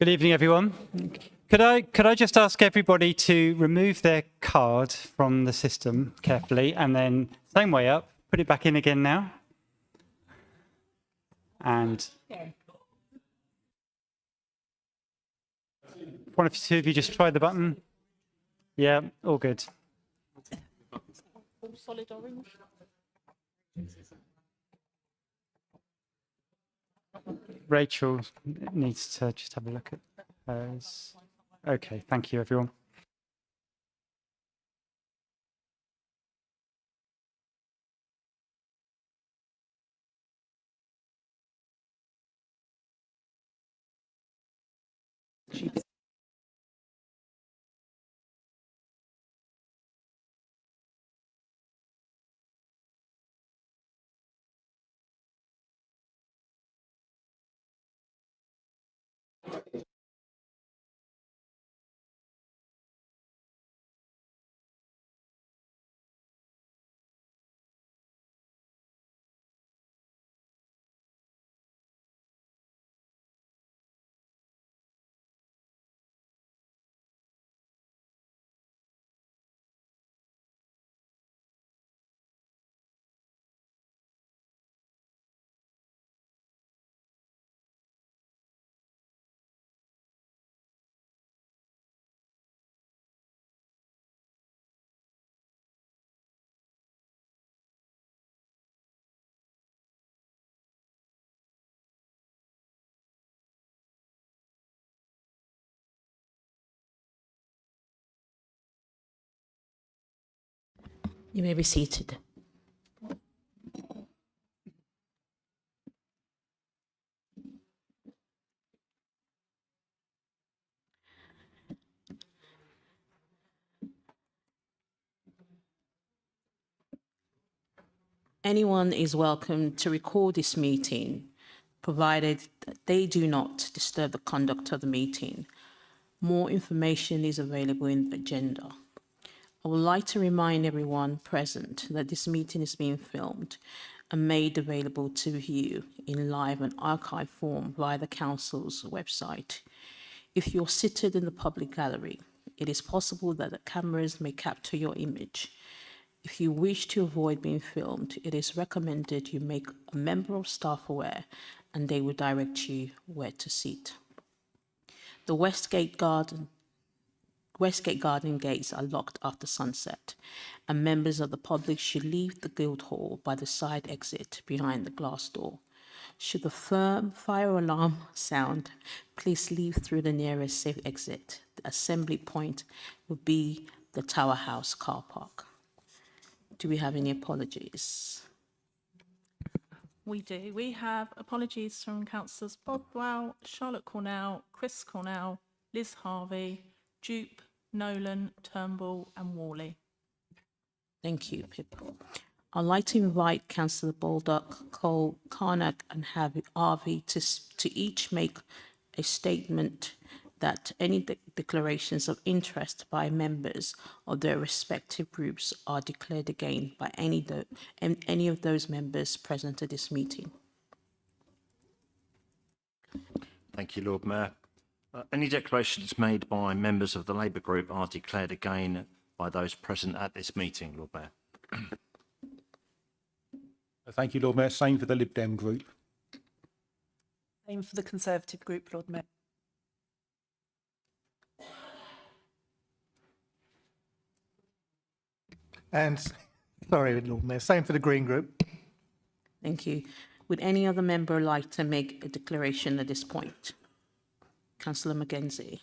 Good evening, everyone. Could I just ask everybody to remove their card from the system carefully, and then same way up, put it back in again now. And one of two of you just try the button. Yeah, all good. All solid orange. Rachel needs to just have a look at hers. Okay, thank you, everyone. You may be seated. Anyone is welcome to record this meeting, provided that they do not disturb the conduct of the meeting. More information is available in the agenda. I would like to remind everyone present that this meeting is being filmed and made available to view in live and archive form via the Council's website. If you're seated in the public gallery, it is possible that the cameras may capture your image. If you wish to avoid being filmed, it is recommended you make a member of staff aware and they will direct you where to sit. The Westgate Garden gates are locked after sunset, and members of the public should leave the Guildhall by the side exit behind the glass door. Should the firm fire alarm sound, please leave through the nearest safe exit. The assembly point would be the Tower House car park. Do we have any apologies? We do. We have apologies from Councillors Bothwell, Charlotte Cornell, Chris Cornell, Liz Harvey, Jupe, Nolan, Turnbull and Worley. Thank you, Pip. I'd like to invite Councillor Baldock, Cole, Carnac and Harvey to each make a statement that any declarations of interest by members of their respective groups are declared again by any of those members present at this meeting. Thank you, Lord Mayor. Any declarations made by members of the Labour Group are declared again by those present at this meeting, Lord Mayor. Thank you, Lord Mayor. Same for the Lib Dem Group. Same for the Conservative Group, Lord Mayor. And, sorry, Lord Mayor, same for the Green Group. Thank you. Would any other member like to make a declaration at this point? Councillor Mackenzie.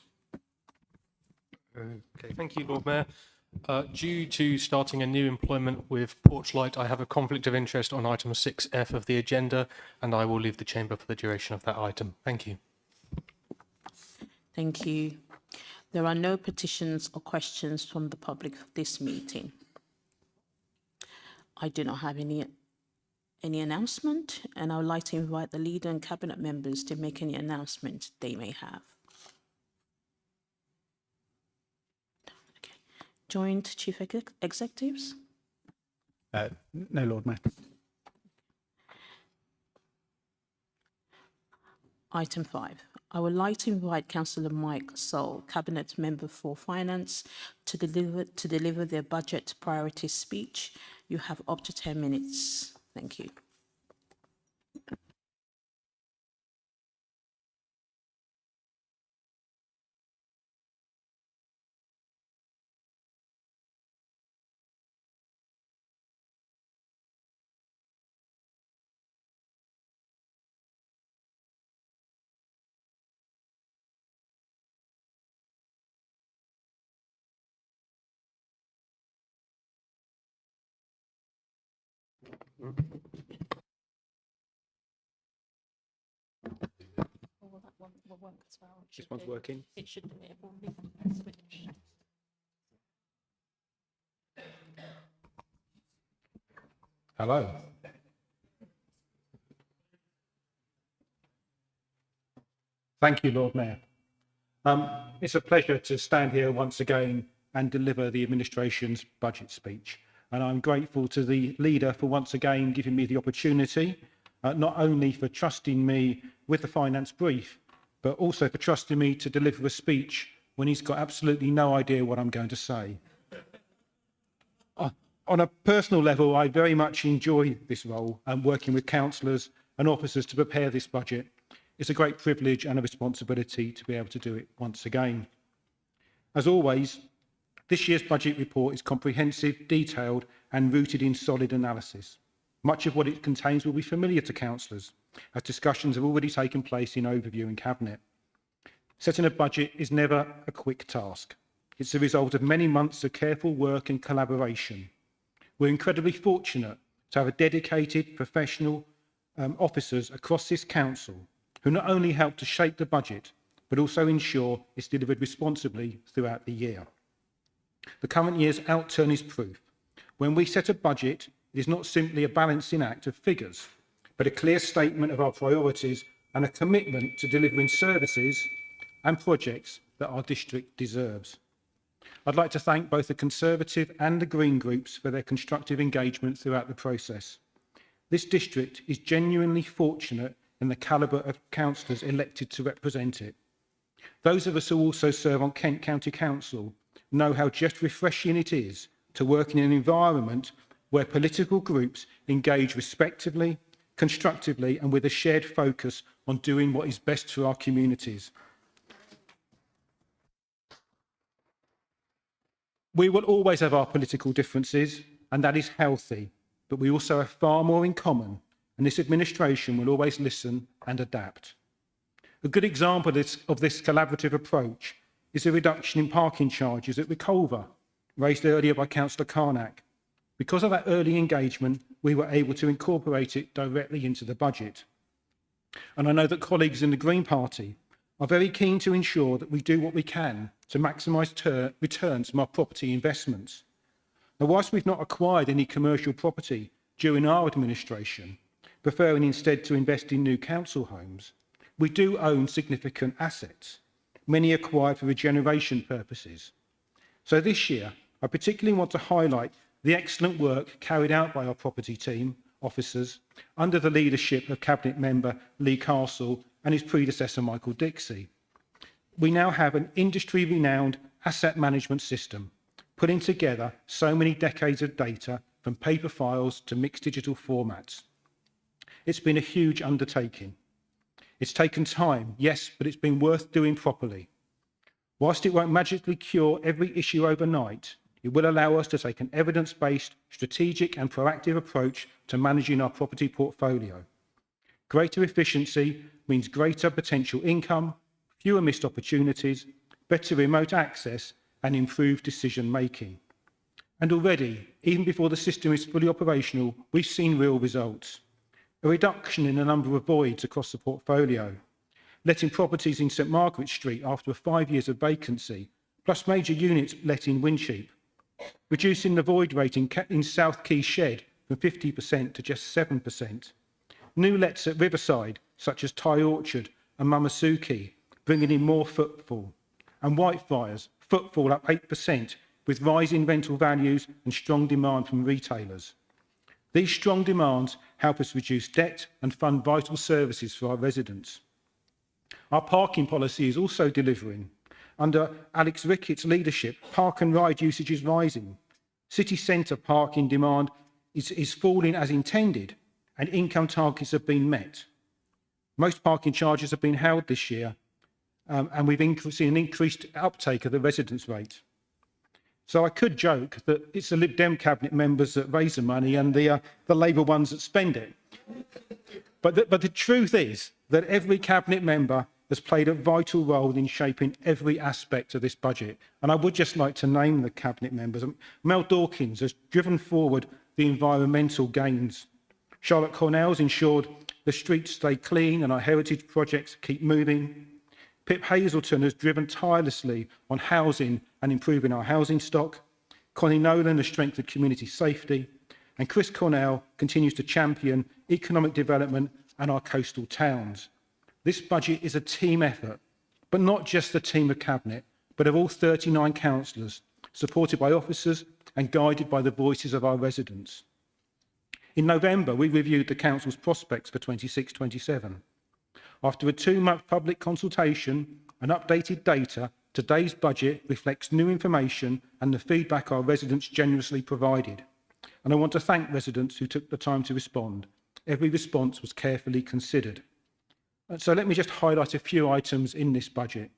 Okay, thank you, Lord Mayor. Due to starting a new employment with Porchlight, I have a conflict of interest on item 6F of the agenda, and I will leave the chamber for the duration of that item. Thank you. Thank you. There are no petitions or questions from the public for this meeting. I do not have any announcement, and I would like to invite the leader and cabinet members to make any announcement they may have. Okay. Joint Chief Executives? No, Lord Mayor. Item 5. I would like to invite Councillor Mike Saul, Cabinet Member for Finance, to deliver their budget priority speech. You have up to 10 minutes. Thank you. This one's working. It should be switch. Hello. Thank you, Lord Mayor. It's a pleasure to stand here once again and deliver the administration's budget speech. And I'm grateful to the leader for once again giving me the opportunity, not only for trusting me with the finance brief, but also for trusting me to deliver a speech when he's got absolutely no idea what I'm going to say. On a personal level, I very much enjoy this role and working with councillors and officers to prepare this budget. It's a great privilege and a responsibility to be able to do it once again. As always, this year's budget report is comprehensive, detailed and rooted in solid analysis. Much of what it contains will be familiar to councillors, as discussions have already taken place in overview in Cabinet. Setting a budget is never a quick task. It's the result of many months of careful work and collaboration. We're incredibly fortunate to have a dedicated professional officers across this council who not only help to shape the budget, but also ensure it's delivered responsibly throughout the year. The current year's outturn is proof. When we set a budget, it is not simply a balancing act of figures, but a clear statement of our priorities and a commitment to delivering services and projects that our district deserves. I'd like to thank both the Conservative and the Green groups for their constructive engagement throughout the process. This district is genuinely fortunate in the calibre of councillors elected to represent it. Those of us who also serve on Kent County Council know how just refreshing it is to work in an environment where political groups engage respectively, constructively and with a shared focus on doing what is best for our communities. We will always have our political differences, and that is healthy, but we also have far more in common, and this administration will always listen and adapt. A good example of this collaborative approach is a reduction in parking charges at Reculver, raised earlier by Councillor Carnac. Because of that early engagement, we were able to incorporate it directly into the budget. And I know that colleagues in the Green Party are very keen to ensure that we do what we can to maximise returns from our property investments. Now, whilst we've not acquired any commercial property during our administration, preferring instead to invest in new council homes, we do own significant assets, many acquired for regeneration purposes. So this year, I particularly want to highlight the excellent work carried out by our property team, officers, under the leadership of Cabinet Member Lee Castle and his predecessor Michael Dixie. We now have an industry-renowned asset management system, putting together so many decades of data from paper files to mixed digital formats. It's been a huge undertaking. It's taken time, yes, but it's been worth doing properly. Whilst it won't magically cure every issue overnight, it will allow us to take an evidence-based, strategic and proactive approach to managing our property portfolio. Greater efficiency means greater potential income, fewer missed opportunities, better remote access and improved decision-making. And already, even before the system is fully operational, we've seen real results. A reduction in the number of voids across the portfolio, letting properties in St Margaret Street after 5 years of vacancy, plus major units let in Wincheap, reducing the void rate in South Quay Shed from 50% to just 7%. New lets at Riverside, such as Thai Orchard and Mamasuki, bringing in more footfall. And Whitefriars, footfall up 8%, with rising rental values and strong demand from retailers. These strong demands help us reduce debt and fund vital services for our residents. Our parking policy is also delivering. Under Alex Rickett's leadership, park and ride usage is rising. City centre parking demand is falling as intended, and income targets have been met. Most parking charges have been held this year, and we've seen an increased uptake of the residence rate. So I could joke that it's the Lib Dem cabinet members that raise the money and the Labour ones that spend it. But the truth is that every cabinet member has played a vital role in shaping every aspect of this budget. And I would just like to name the cabinet members. Mel Dawkins has driven forward the environmental gains. Charlotte Cornell's ensured the streets stay clean and our heritage projects keep moving. Pip Hazelton has driven tirelessly on housing and improving our housing stock. Connie Nolan has strengthened community safety. And Chris Cornell continues to champion economic development and our coastal towns. This budget is a team effort, but not just the team of cabinet, but of all 39 councillors, supported by officers and guided by the voices of our residents. In November, we reviewed the council's prospects for 26-27. After a 2-month public consultation and updated data, today's budget reflects new information and the feedback our residents generously provided. And I want to thank residents who took the time to respond. Every response was carefully considered. So let me just highlight a few items in this budget.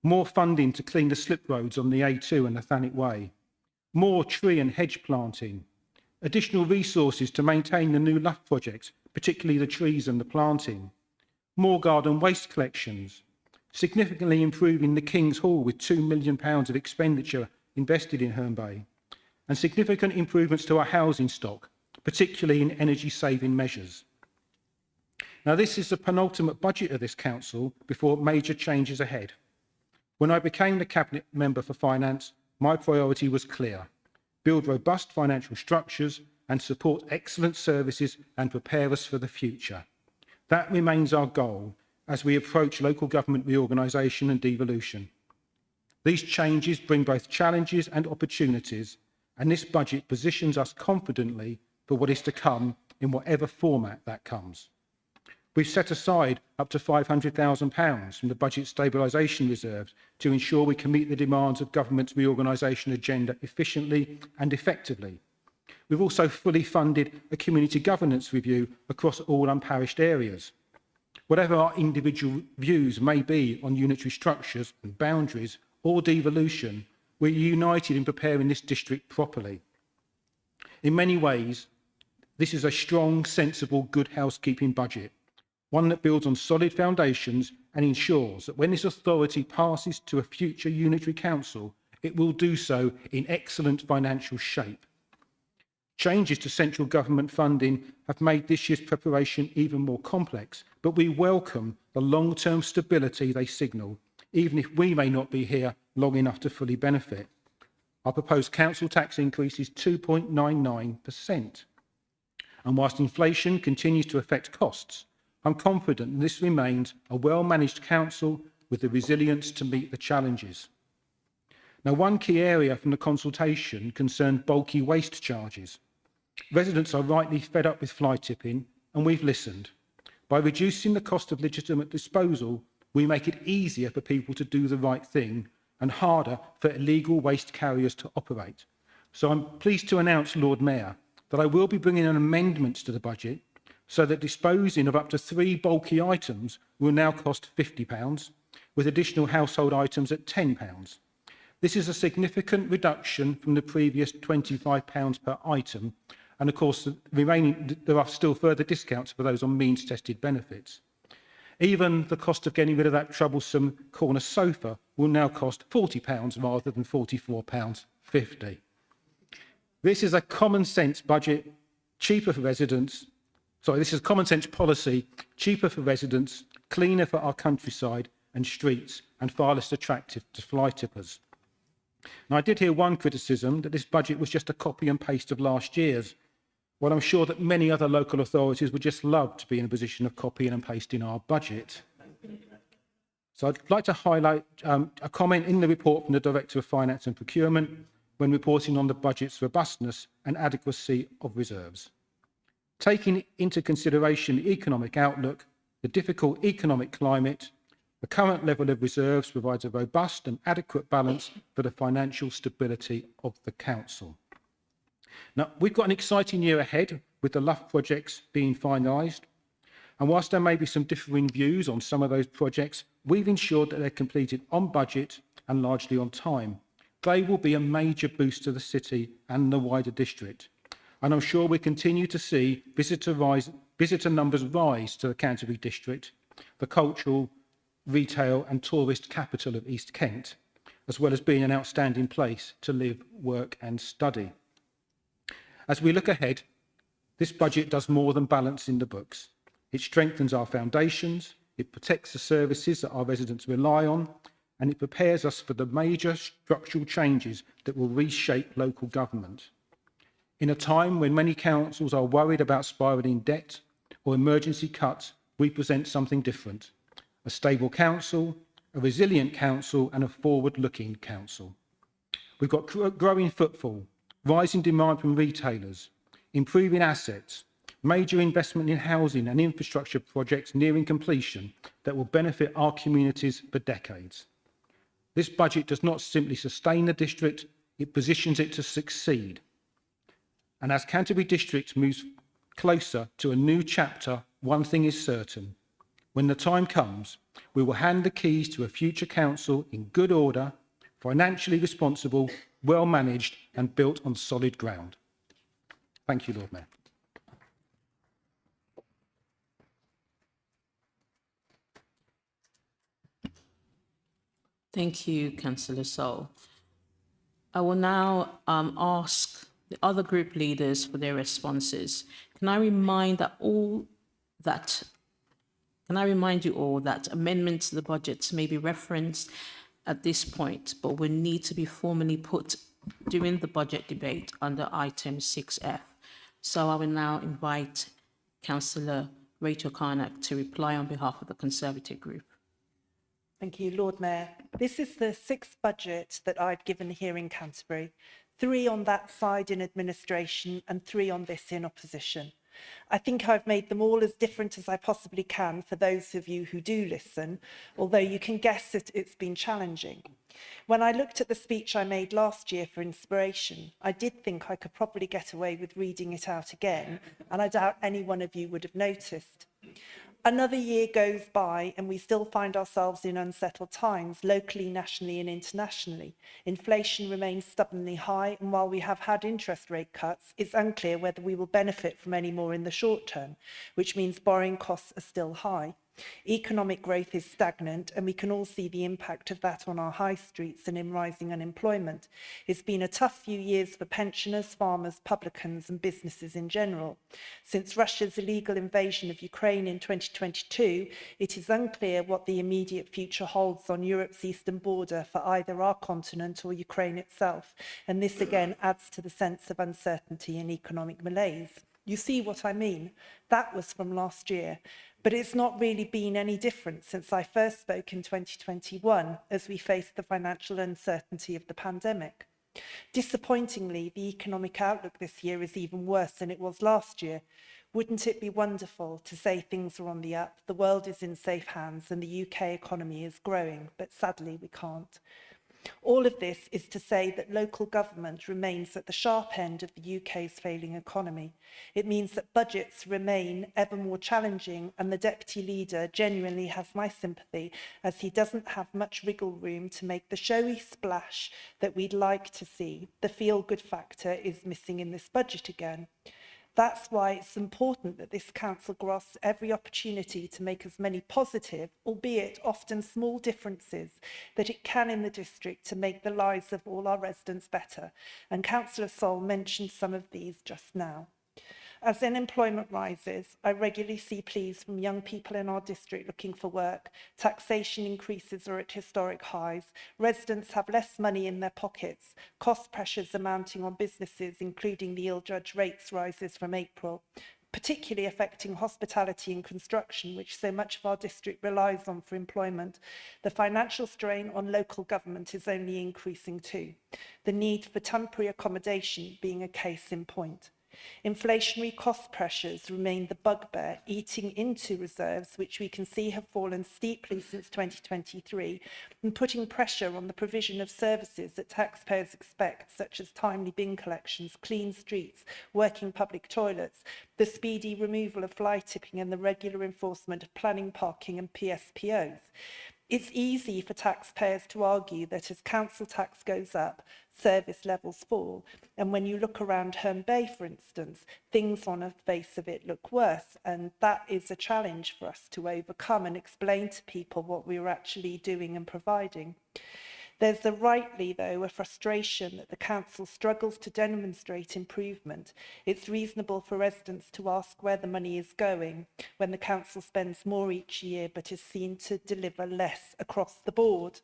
More funding to clean the slip roads on the A2 and the Thanet Way. More tree and hedge planting. Additional resources to maintain the new Luff project, particularly the trees and the planting. More garden waste collections. Significantly improving the King's Hall with £2 million of expenditure invested in Herne Bay. And significant improvements to our housing stock, particularly in energy-saving measures. Now, this is the penultimate budget of this council before major changes ahead. When I became the Cabinet Member for Finance, my priority was clear: build robust financial structures and support excellent services and prepare us for the future. That remains our goal as we approach local government reorganisation and devolution. These changes bring both challenges and opportunities, and this budget positions us confidently for what is to come in whatever format that comes. We've set aside up to £500,000 from the Budget Stabilisation Reserve to ensure we can meet the demands of government's reorganisation agenda efficiently and effectively. We've also fully funded a community governance review across all unparished areas. Whatever our individual views may be on unitary structures and boundaries or devolution, we're united in preparing this district properly. In many ways, this is a strong, sensible, good housekeeping budget, one that builds on solid foundations and ensures that when this authority passes to a future unitary council, it will do so in excellent financial shape. Changes to central government funding have made this year's preparation even more complex, but we welcome the long-term stability they signal, even if we may not be here long enough to fully benefit. Our proposed council tax increase is 2.99%. And whilst inflation continues to affect costs, I'm confident this remains a well-managed council with the resilience to meet the challenges. Now, one key area from the consultation concerned bulky waste charges. Residents are rightly fed up with fly tipping, and we've listened. By reducing the cost of legitimate disposal, we make it easier for people to do the right thing and harder for illegal waste carriers to operate. So I'm pleased to announce, Lord Mayor, that I will be bringing an amendment to the budget so that disposing of up to 3 bulky items will now cost £50, with additional household items at £10. This is a significant reduction from the previous £25 per item, and of course, there are still further discounts for those on means-tested benefits. Even the cost of getting rid of that troublesome corner sofa will now cost £40 rather than £44.50. This is a common sense budget, cheaper for residents. Sorry, this is a common sense policy, cheaper for residents, cleaner for our countryside and streets, and far less attractive to fly tippers. Now, I did hear one criticism that this budget was just a copy and paste of last year's. Well, I'm sure that many other local authorities would just love to be in a position of copying and pasting our budget. So I'd like to highlight a comment in the report from the Director of Finance and Procurement when reporting on the budget's robustness and adequacy of reserves. Taking into consideration the economic outlook, the difficult economic climate, The current level of reserves provides a robust and adequate balance for the financial stability of the council. Now, we've got an exciting year ahead with the Luff projects being finalised. And whilst there may be some differing views on some of those projects, we've ensured that they're completed on budget and largely on time. They will be a major boost to the city and the wider district. And I'm sure we'll continue to see visitor numbers rise to the Canterbury district, the cultural, retail and tourist capital of East Kent, as well as being an outstanding place to live, work and study. As we look ahead, this budget does more than balance in the books. It strengthens our foundations, it protects the services that our residents rely on, and it prepares us for the major structural changes that will reshape local government. In a time when many councils are worried about spiralling debt or emergency cuts, we present something different: a stable council, a resilient council, and a forward-looking council. We've got growing footfall, rising demand from retailers, improving assets, major investment in housing and infrastructure projects nearing completion that will benefit our communities for decades. This budget does not simply sustain the district, it positions it to succeed. And as Canterbury District moves closer to a new chapter, one thing is certain: when the time comes, we will hand the keys to a future council in good order, financially responsible, well managed and built on solid ground. Thank you, Lord Mayor. Thank you, Councillor Sol. I will now ask the other group leaders for their responses. Can I remind you all that amendments to the budgets may be referenced at this point, but will need to be formally put during the budget debate under item 6F. So I will now invite Councillor Rachel Carnac to reply on behalf of the Conservative group. Thank you, Lord Mayor. This is the sixth budget that I've given here in Canterbury, 3 on that side in administration and 3 on this in opposition. I think I've made them all as different as I possibly can for those of you who do listen, although you can guess that it's been challenging. When I looked at the speech I made last year for inspiration, I did think I could probably get away with reading it out again, and I doubt any one of you would have noticed. Another year goes by and we still find ourselves in unsettled times, locally, nationally and internationally. Inflation remains stubbornly high, and while we have had interest rate cuts, it's unclear whether we will benefit from any more in the short term, which means borrowing costs are still high. Economic growth is stagnant, and we can all see the impact of that on our high streets and in rising unemployment. It's been a tough few years for pensioners, farmers, publicans and businesses in general. Since Russia's illegal invasion of Ukraine in 2022, it is unclear what the immediate future holds on Europe's eastern border for either our continent or Ukraine itself, and this again adds to the sense of uncertainty and economic malaise. You see what I mean? That was from last year. But it's not really been any different since I first spoke in 2021 as we faced the financial uncertainty of the pandemic. Disappointingly, the economic outlook this year is even worse than it was last year. Wouldn't it be wonderful to say things are on the up, the world is in safe hands and the UK economy is growing, but sadly we can't. All of this is to say that local government remains at the sharp end of the UK's failing economy. It means that budgets remain ever more challenging, and the Deputy Leader genuinely has my sympathy as he doesn't have much wriggle room to make the showy splash that we'd like to see. The feel-good factor is missing in this budget again. That's why it's important that this council grasps every opportunity to make as many positive, albeit often small differences that it can in the district to make the lives of all our residents better. And Councillor Sol mentioned some of these just now. As unemployment rises, I regularly see pleas from young people in our district looking for work. Taxation increases are at historic highs. Residents have less money in their pockets. Cost pressures are mounting on businesses, including the ill-judged rates rises from April, particularly affecting hospitality and construction, which so much of our district relies on for employment. The financial strain on local government is only increasing too, the need for temporary accommodation being a case in point. Inflationary cost pressures remain the bugbear eating into reserves, which we can see have fallen steeply since 2023 and putting pressure on the provision of services that taxpayers expect, such as timely bin collections, clean streets, working public toilets, the speedy removal of fly tipping and the regular enforcement of planning, parking and PSPOs. It's easy for taxpayers to argue that as council tax goes up, service levels fall. And when you look around Herne Bay, for instance, things on the face of it look worse. And that is a challenge for us to overcome and explain to people what we are actually doing and providing. There's rightly, though, a frustration that the council struggles to demonstrate improvement. It's reasonable for residents to ask where the money is going when the council spends more each year but is seen to deliver less across the board.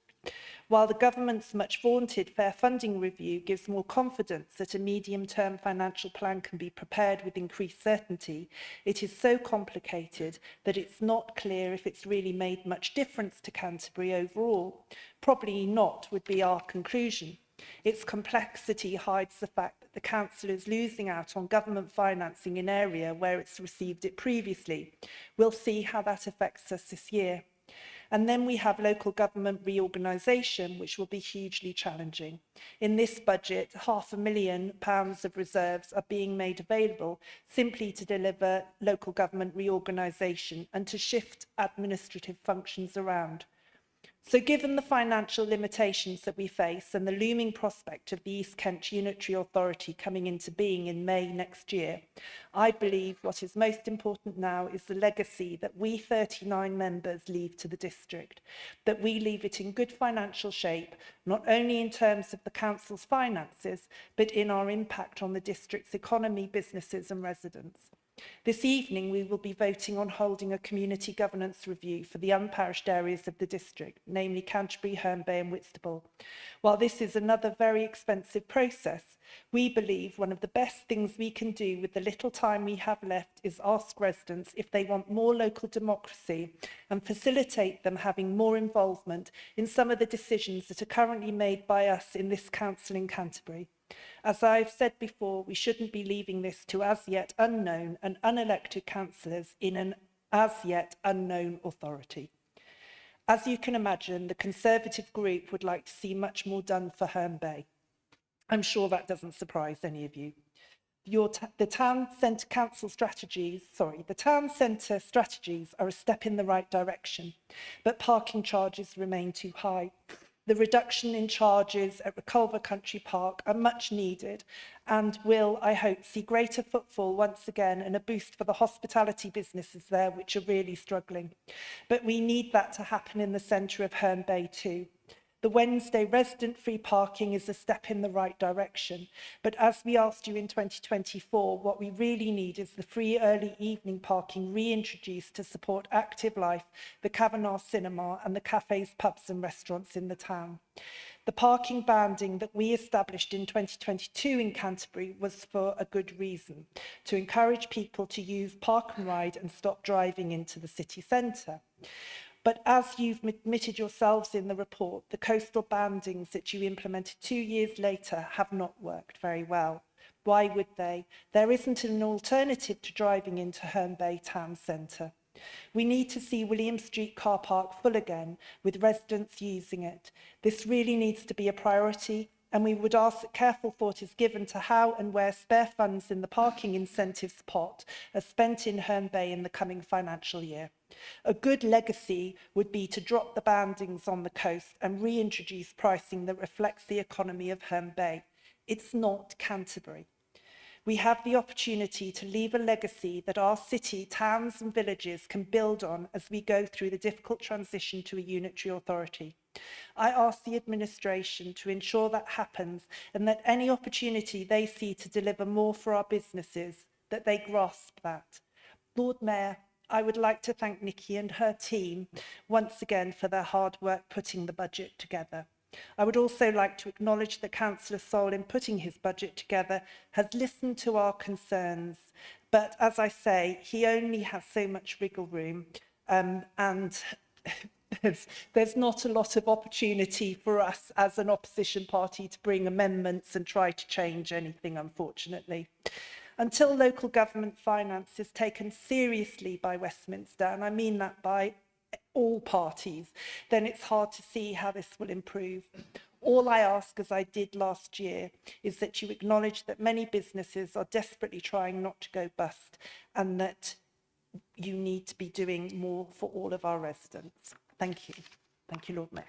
While the government's much vaunted fair funding review gives more confidence that a medium-term financial plan can be prepared with increased certainty, it is so complicated that it's not clear if it's really made much difference to Canterbury overall. Probably not, would be our conclusion. Its complexity hides the fact that the council is losing out on government financing in an area where it's received it previously. We'll see how that affects us this year. And then we have local government reorganisation, which will be hugely challenging. In this budget, £500,000 of reserves are being made available simply to deliver local government reorganisation and to shift administrative functions around. So given the financial limitations that we face and the looming prospect of the East Kent Unitary Authority coming into being in May next year, I believe what is most important now is the legacy that we 39 members leave to the district, that we leave it in good financial shape, not only in terms of the council's finances, but in our impact on the district's economy, businesses and residents. This evening, we will be voting on holding a community governance review for the unparished areas of the district, namely Canterbury, Herne Bay and Whitstable. While this is another very expensive process, we believe one of the best things we can do with the little time we have left is ask residents if they want more local democracy and facilitate them having more involvement in some of the decisions that are currently made by us in this council in Canterbury. As I've said before, we shouldn't be leaving this to as yet unknown and unelected councillors in an as yet unknown authority. As you can imagine, the Conservative group would like to see much more done for Herne Bay. I'm sure that doesn't surprise any of you. The town centre strategies are a step in the right direction, but parking charges remain too high. The reduction in charges at Reculver Country Park are much needed and will, I hope, see greater footfall once again and a boost for the hospitality businesses there, which are really struggling. But we need that to happen in the centre of Herne Bay too. The Wednesday resident-free parking is a step in the right direction. But as we asked you in 2024, what we really need is the free early evening parking reintroduced to support active life, the Kavanagh Cinema and the cafes, pubs and restaurants in the town. The parking banding that we established in 2022 in Canterbury was for a good reason, to encourage people to use park and ride and stop driving into the city centre. But as you've admitted yourselves in the report, the coastal bandings that you implemented 2 years later have not worked very well. Why would they? There isn't an alternative to driving into Herne Bay town centre. We need to see William Street car park full again, with residents using it. This really needs to be a priority, and we would ask that careful thought is given to how and where spare funds in the parking incentives pot are spent in Herne Bay in the coming financial year. A good legacy would be to drop the bandings on the coast and reintroduce pricing that reflects the economy of Herne Bay. It's not Canterbury. We have the opportunity to leave a legacy that our city, towns and villages can build on as we go through the difficult transition to a unitary authority. I ask the administration to ensure that happens and that any opportunity they see to deliver more for our businesses, that they grasp that. Lord Mayor, I would like to thank Nikki and her team once again for their hard work putting the budget together. I would also like to acknowledge that Councillor Sol, in putting his budget together, has listened to our concerns. But as I say, he only has so much wriggle room and there's not a lot of opportunity for us as an opposition party to bring amendments and try to change anything, unfortunately. Until local government finance is taken seriously by Westminster, and I mean that by all parties, then it's hard to see how this will improve. All I ask, as I did last year, is that you acknowledge that many businesses are desperately trying not to go bust and that you need to be doing more for all of our residents. Thank you. Thank you, Lord Mayor.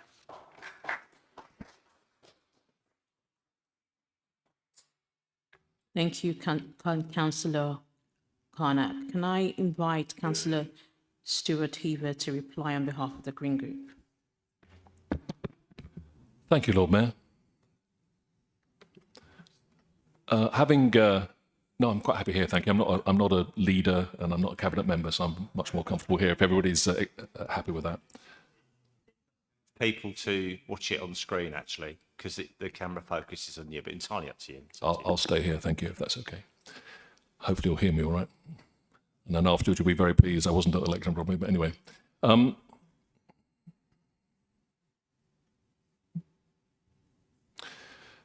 Thank you, Councillor Carnac. Can I invite Councillor Stuart Heaver to reply on behalf of the Green Group? Thank you, Lord Mayor. No, I'm quite happy here, thank you. I'm not a leader and I'm not a cabinet member, so I'm much more comfortable here if everybody's happy with that. People to watch it on the screen, actually, because the camera focuses on you, but entirely up to you. I'll stay here, thank you, if that's okay. Hopefully you'll hear me all right. And then afterwards you'll be very pleased. I wasn't at the lectern probably, but anyway.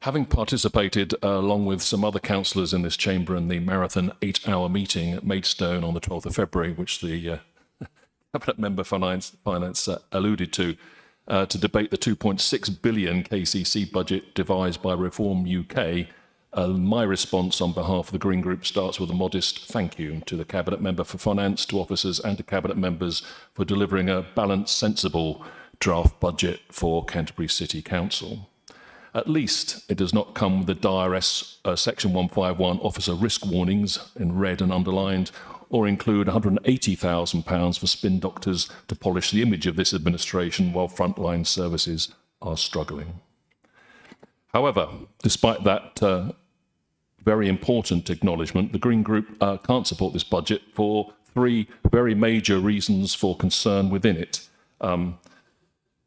Having participated along with some other councillors in this chamber in the marathon 8-hour meeting at Maidstone on the 12th of February, which the Cabinet Member Finance alluded to debate the 2.6 billion KCC budget devised by Reform UK, my response on behalf of the Green Group starts with a modest thank you to the Cabinet Member for Finance, to officers and to Cabinet members for delivering a balanced, sensible draft budget for Canterbury City Council. At least it does not come with the dire Section 151 officer risk warnings in red and underlined, or include £180,000 for spin doctors to polish the image of this administration while frontline services are struggling. However, despite that very important acknowledgement, the Green Group can't support this budget for three very major reasons for concern within it.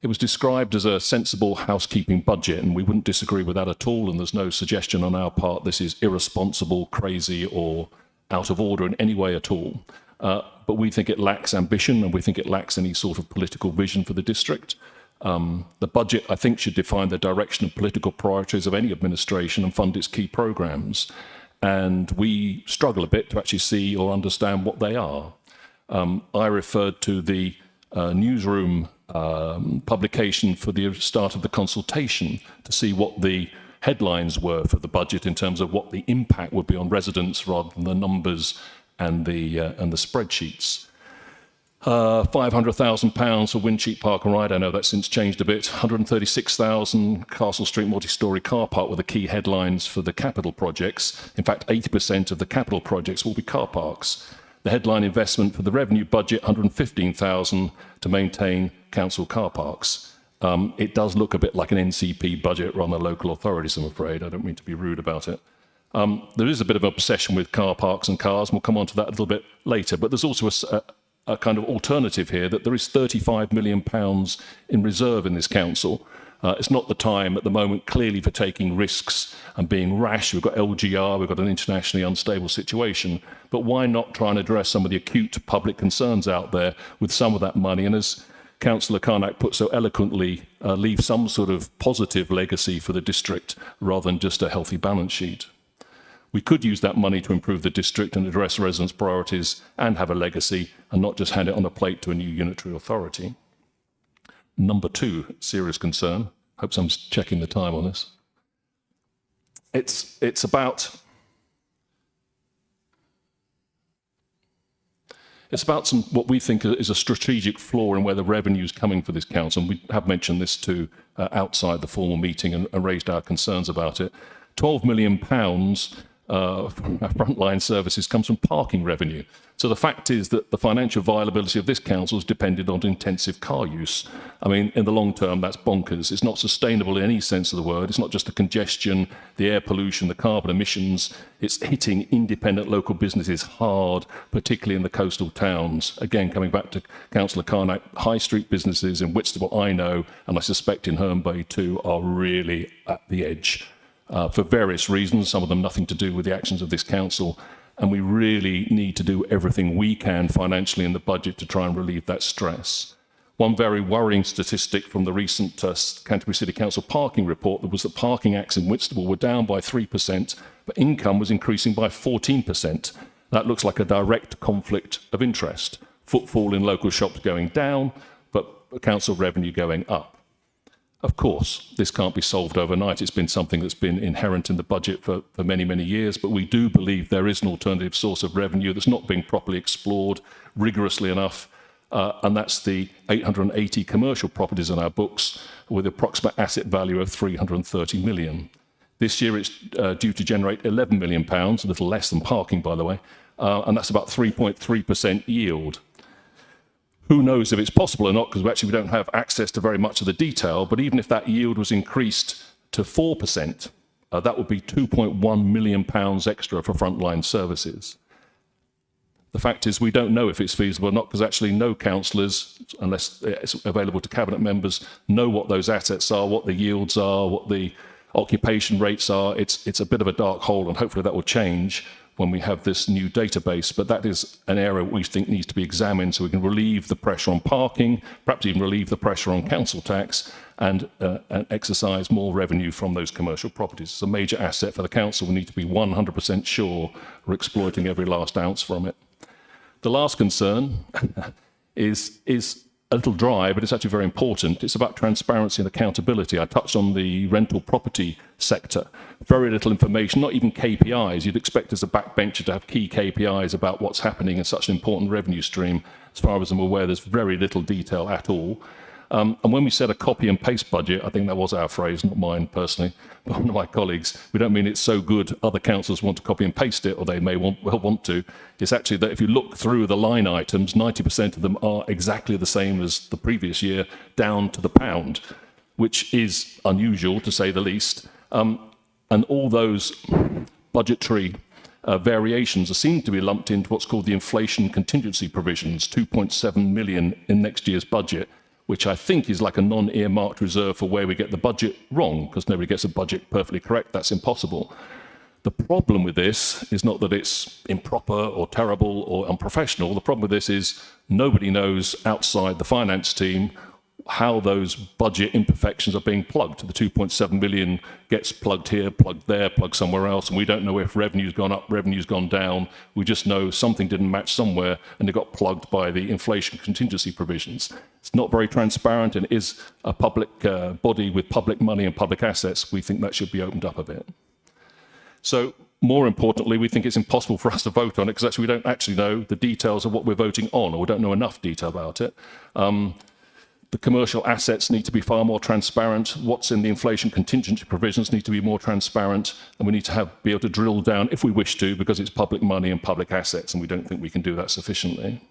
It was described as a sensible housekeeping budget, and we wouldn't disagree with that at all, and there's no suggestion on our part this is irresponsible, crazy, or out of order in any way at all. But we think it lacks ambition, and we think it lacks any sort of political vision for the district. The budget, I think, should define the direction of political priorities of any administration and fund its key programmes. And we struggle a bit to actually see or understand what they are. I referred to the newsroom publication for the start of the consultation to see what the headlines were for the budget in terms of what the impact would be on residents rather than the numbers and the spreadsheets. £500,000 for Wincheap Park and Ride. I know that's since changed a bit. £136,000 Castle Street multi-storey car park were the key headlines for the capital projects. In fact, 80% of the capital projects will be car parks. The headline investment for the revenue budget, £115,000 to maintain council car parks. It does look a bit like an NCP budget run by local authorities, I'm afraid. I don't mean to be rude about it. There is a bit of an obsession with car parks and cars, and we'll come on to that a little bit later, but there's also a kind of alternative here that there is £35 million in reserve in this council. It's not the time at the moment, clearly, for taking risks and being rash. We've got LGR, we've got an internationally unstable situation, but why not try and address some of the acute public concerns out there with some of that money? And as Councillor Carnac put so eloquently, leave some sort of positive legacy for the district rather than just a healthy balance sheet. We could use that money to improve the district and address residents' priorities and have a legacy and not just hand it on a plate to a new unitary authority. Number two, serious concern. Hope someone's checking the time on this. It's about some what we think is a strategic flaw in where the revenue is coming for this council. And we have mentioned this to outside the formal meeting and raised our concerns about it. £12 million from our frontline services comes from parking revenue. So the fact is that the financial viability of this council is dependent on intensive car use. I mean, in the long term, that's bonkers. It's not sustainable in any sense of the word. It's not just the congestion, the air pollution, the carbon emissions. It's hitting independent local businesses hard, particularly in the coastal towns. Again, coming back to Councillor Carnac, high street businesses in Whitstable, I know, and I suspect in Herne Bay too, are really at the edge. For various reasons, some of them nothing to do with the actions of this council, and we really need to do everything we can financially in the budget to try and relieve that stress. One very worrying statistic from the recent Canterbury City Council parking report was that parking acts in Whitstable were down by 3%, but income was increasing by 14%. That looks like a direct conflict of interest. Footfall in local shops going down, but council revenue going up. Of course, this can't be solved overnight. It's been something that's been inherent in the budget for many, many years, but we do believe there is an alternative source of revenue that's not being properly explored rigorously enough, and that's the 880 commercial properties in our books with approximate asset value of 330 million. This year it's due to generate £11 million, a little less than parking, by the way, and that's about 3.3% yield. Who knows if it's possible or not, because we don't have access to very much of the detail, but even if that yield was increased to 4%, that would be £2.1 million extra for frontline services. The fact is we don't know if it's feasible or not, because actually no councillors, unless it's available to cabinet members, know what those assets are, what the yields are, what the occupation rates are. It's a bit of a dark hole, and hopefully that will change when we have this new database, but that is an area we think needs to be examined so we can relieve the pressure on parking, perhaps even relieve the pressure on council tax, and exercise more revenue from those commercial properties. It's a major asset for the council. We need to be 100% sure we're exploiting every last ounce from it. The last concern is a little dry, but it's actually very important. It's about transparency and accountability. I touched on the rental property sector. Very little information, not even KPIs. You'd expect as a backbencher to have key KPIs about what's happening in such an important revenue stream. As far as I'm aware, there's very little detail at all. And when we said a copy and paste budget, I think that was our phrase, not mine personally, but one of my colleagues, we don't mean it's so good other councils want to copy and paste it, or they may well want to. It's actually that if you look through the line items, 90% of them are exactly the same as the previous year, down to the pound, which is unusual to say the least. And all those budgetary variations seem to be lumped into what's called the inflation contingency provisions, 2.7 million in next year's budget, which I think is like a non-earmarked reserve for where we get the budget wrong, because nobody gets a budget perfectly correct. That's impossible. The problem with this is not that it's improper or terrible or unprofessional. The problem with this is nobody knows outside the finance team how those budget imperfections are being plugged. The 2.7 million gets plugged here, plugged there, plugged somewhere else, and we don't know if revenue's gone up, revenue's gone down. We just know something didn't match somewhere, and it got plugged by the inflation contingency provisions. It's not very transparent, and it is a public body with public money and public assets. We think that should be opened up a bit. So more importantly, we think it's impossible for us to vote on it because actually we don't actually know the details of what we're voting on, or we don't know enough detail about it. The commercial assets need to be far more transparent. What's in the inflation contingency provisions need to be more transparent, and we need to be able to drill down if we wish to, because it's public money and public assets, and we don't think we can do that sufficiently.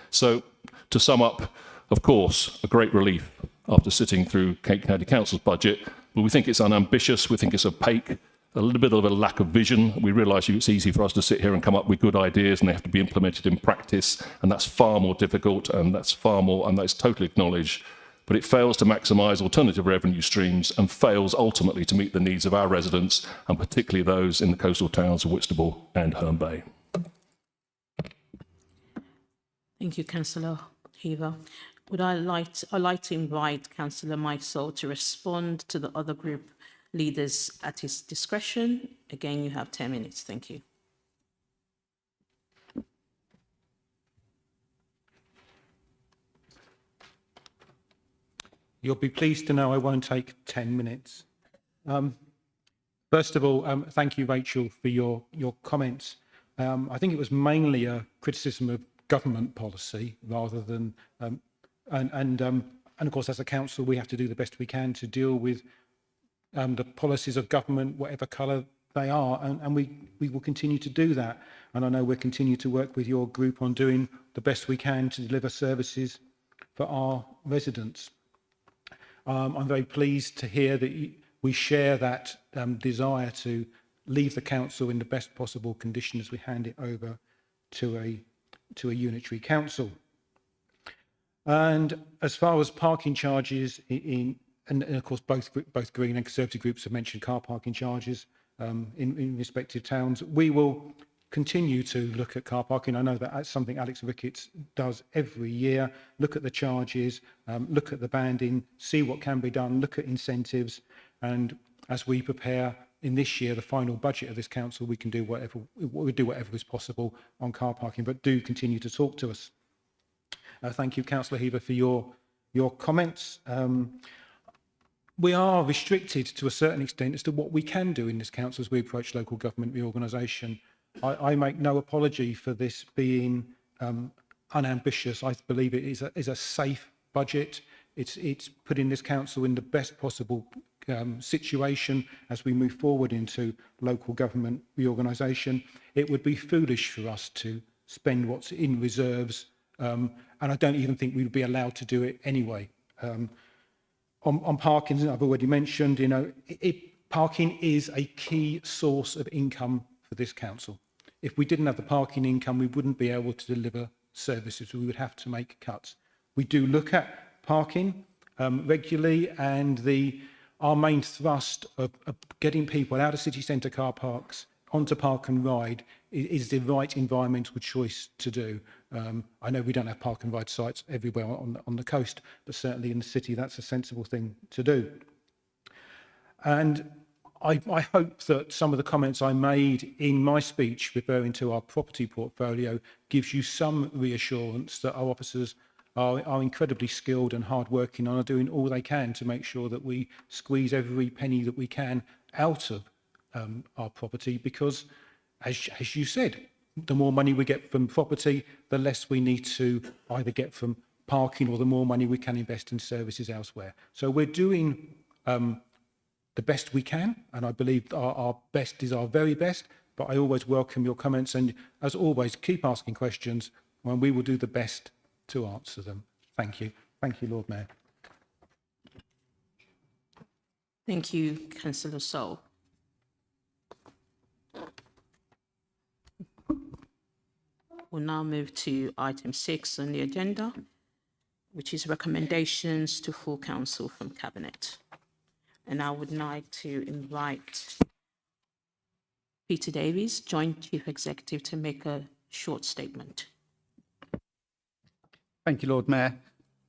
So to sum up, of course, a great relief after sitting through Cape County Council's budget, but we think it's unambitious, we think it's opaque, a little bit of a lack of vision. We realise it's easy for us to sit here and come up with good ideas and they have to be implemented in practice, and that's far more difficult, and that's totally acknowledged. But it fails to maximise alternative revenue streams and fails ultimately to meet the needs of our residents, and particularly those in the coastal towns of Whitstable and Herne Bay. Thank you, Councillor Heaver. I'd like to invite Councillor Mike Saul to respond to the other group leaders at his discretion. Again, you have 10 minutes. Thank you. You'll be pleased to know I won't take 10 minutes. First of all, thank you, Rachel, for your comments. I think it was mainly a criticism of government policy rather than, and of course, as a council, we have to do the best we can to deal with the policies of government, whatever colour they are, and we will continue to do that. And I know we'll continue to work with your group on doing the best we can to deliver services for our residents. I'm very pleased to hear that we share that desire to leave the council in the best possible condition as we hand it over to a unitary council. And as far as parking charges and of course, both Green and Conservative groups have mentioned car parking charges in respective towns. We will continue to look at car parking. I know that that's something Alex Ricketts does every year. Look at the charges, look at the banding, see what can be done, look at incentives. And as we prepare in this year, the final budget of this council, we can do whatever is possible on car parking, but do continue to talk to us. Thank you, Councillor Heaver, for your comments. We are restricted to a certain extent as to what we can do in this council as we approach local government reorganisation. I make no apology for this being unambitious. I believe it is a safe budget. It's putting this council in the best possible situation as we move forward into local government reorganisation. It would be foolish for us to spend what's in reserves, and I don't even think we would be allowed to do it anyway. On parking, I've already mentioned, parking is a key source of income for this council. If we didn't have the parking income, we wouldn't be able to deliver services. We would have to make cuts. We do look at parking regularly, and our main thrust of getting people out of city centre car parks onto Park and Ride is the right environmental choice to do. I know we don't have Park and Ride sites everywhere on the coast, but certainly in the city, that's a sensible thing to do. And I hope that some of the comments I made in my speech referring to our property portfolio gives you some reassurance that our officers are incredibly skilled and hardworking and are doing all they can to make sure that we squeeze every penny that we can out of our property, because as you said, the more money we get from property, the less we need to either get from parking, or the more money we can invest in services elsewhere. So we're doing the best we can, and I believe our best is our very best, but I always welcome your comments, and as always, keep asking questions and we will do the best to answer them. Thank you. Thank you, Lord Mayor. Thank you, Councillor Sol. We'll now move to item 6 on the agenda, which is recommendations to full council from Cabinet. And I would like to invite Peter Davies, Joint Chief Executive, to make a short statement. Thank you, Lord Mayor.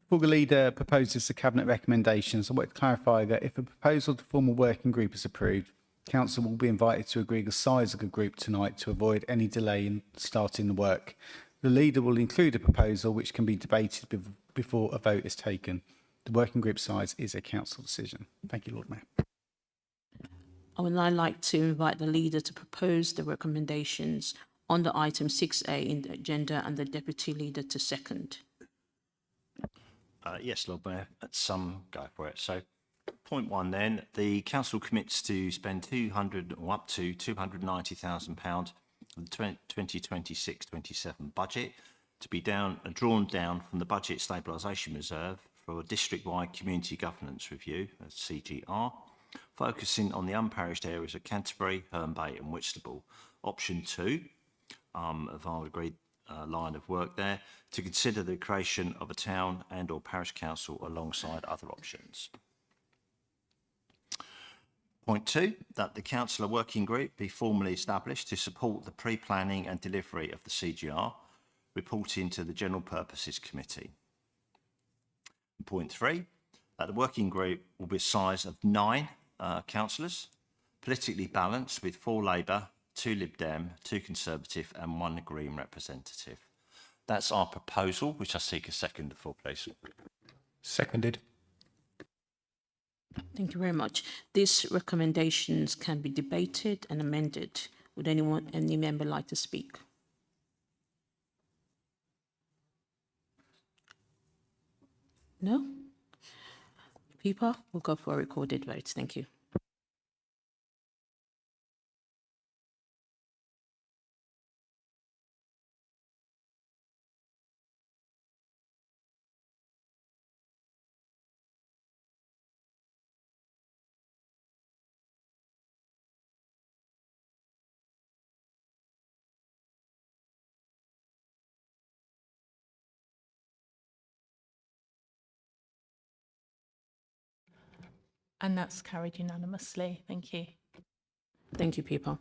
Before the Leader proposes the Cabinet recommendations, I want to clarify that if a proposal to form a working group is approved, Council will be invited to agree the size of the group tonight to avoid any delay in starting the work. The Leader will include a proposal which can be debated before a vote is taken. The working group size is a Council decision. Thank you, Lord Mayor. I would now like to invite the Leader to propose the recommendations under item 6A in the agenda and the Deputy Leader to second. Yes, Lord Mayor, let's go for it. So, point 1 then, the council commits to spend up to £290,000 of the 2026-27 budget to be drawn down from the Budget Stabilisation Reserve for a district-wide community governance review, CGR, focusing on the unparished areas of Canterbury, Herne Bay and Whitstable. Option 2, of our agreed line of work there, to consider the creation of a town and or parish council alongside other options. Point 2, that the councillor working group be formally established to support the pre-planning and delivery of the CGR, reporting to the General Purposes Committee. Point 3, that the working group will be a size of 9 councillors, politically balanced with 4 Labour, 2 Lib Dem, 2 Conservative and 1 Green representative. That's our proposal, which I seek a second for, please. Seconded. Thank you very much. These recommendations can be debated and amended. Would any member like to speak? No? People, we'll go for a recorded vote. Thank you. And that's carried unanimously. Thank you. Thank you, people.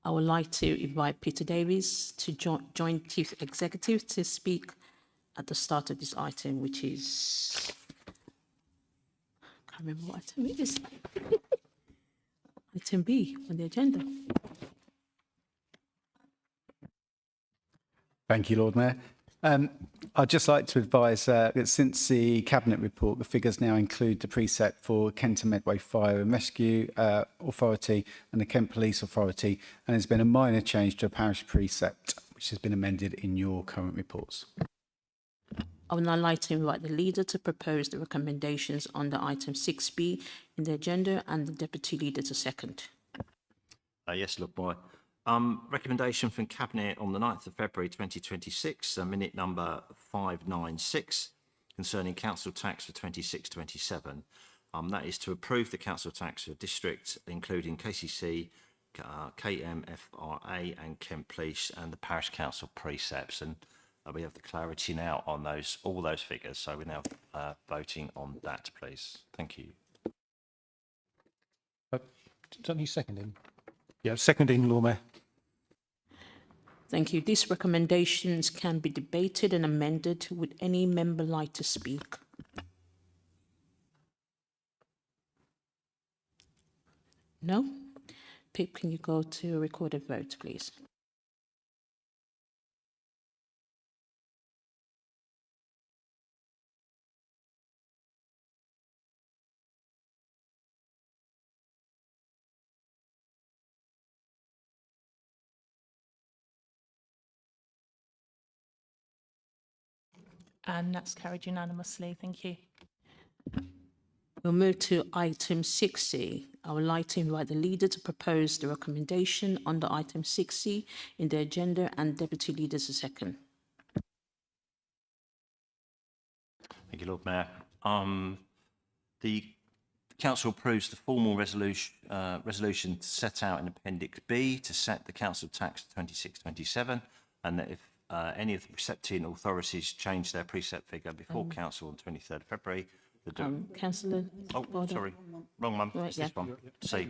I would like to invite Peter Davies to join Chief Executive to speak at the start of this item, which is, I can't remember what item it is. Item B on the agenda. Thank you, Lord Mayor. I'd just like to advise that since the Cabinet report, the figures now include the precept for Kenton Medway Fire and Rescue Authority and the Kent Police Authority, and there's been a minor change to a parish precept, which has been amended in your current reports. I would now like to invite the leader to propose the recommendations under item 6B in the agenda and the deputy leader to second. Yes, Lord Mayor. Recommendation from Cabinet on the 9th of February 2026, minute number 596, concerning council tax for 26-27. That is to approve the council tax for districts, including KCC, KMFRA and Kent Police and the parish council precepts. And we have the clarity now on all those figures. So we're now voting on that, please. Thank you. Don't you second him? Yeah, seconding, Lord Mayor. Thank you. These recommendations can be debated and amended. Would any member like to speak? No? Pip, can you go to a recorded vote, please? And that's carried unanimously. Thank you. We'll move to item 6C. I would like to invite the leader to propose the recommendation under item 6C in the agenda and deputy leader to second. Thank you, Lord Mayor. The Council approves the formal resolution set out in Appendix B to set the council tax to 26-27, and that if any of the precepting authorities change their precept figure before Council on 23rd of February, Councillor. oh, sorry, wrong one. Right, It's yeah. this one. C.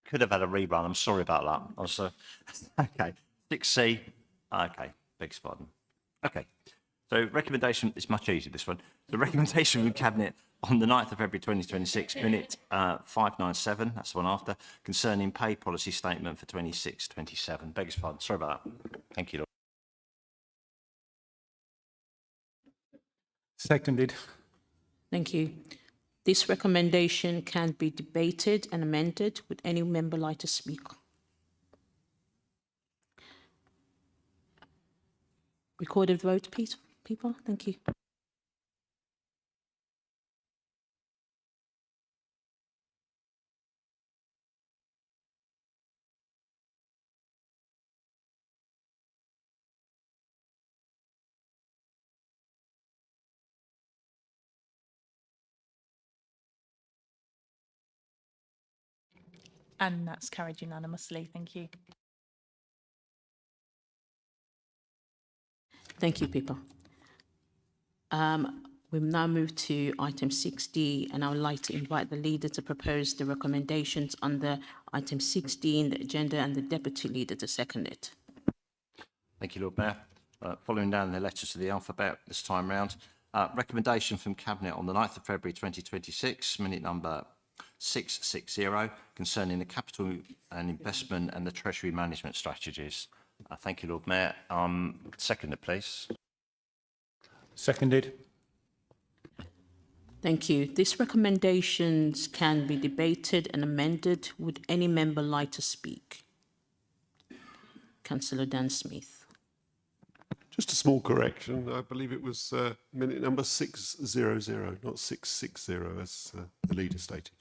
Could have had a rerun. I'm sorry about that. I was, okay. 6C. Okay. Beg your pardon. Okay. So recommendation, it's much easier, this one. The recommendation from Cabinet on the 9th of February 2026, minute 597, that's the one after, concerning pay policy statement for 26-27. Beg your pardon. Sorry about that. Thank you, Lord. Seconded. Thank you. This recommendation can be debated and amended. Would any member like to speak? Recorded vote, please, people. Thank you. And that's carried unanimously. Thank you. Thank you, Pippa. We've now moved to item 6D, and I would like to invite the leader to propose the recommendations under item 6D in the agenda and the deputy leader to second it. Thank you, Lord Mayor. Following down the letters to the alphabet this time round, recommendation from Cabinet on the 9th of February 2026, minute number 660, concerning the capital and investment and the treasury management strategies. Thank you, Lord Mayor. Second it, please. Seconded. Thank you. These recommendations can be debated and amended. Would any member like to speak? Councillor Dan Smith. Just a small correction. I believe it was minute number 600, not 660, as the leader stated.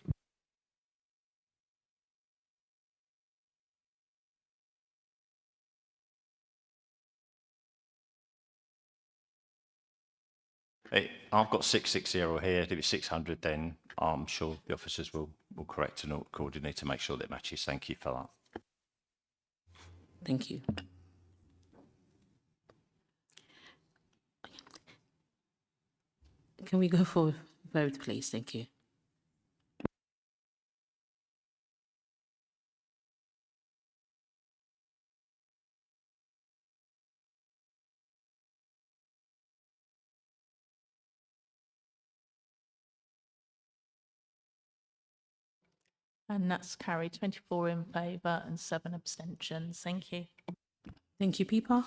I've got 660 here. If it's 600, then I'm sure the officers will correct and coordinate to make sure that it matches. Thank you for that. Thank you. Can we go for a vote, please? Thank you. And that's carried 24 in favour and 7 abstentions. Thank you. Thank you, Pippa.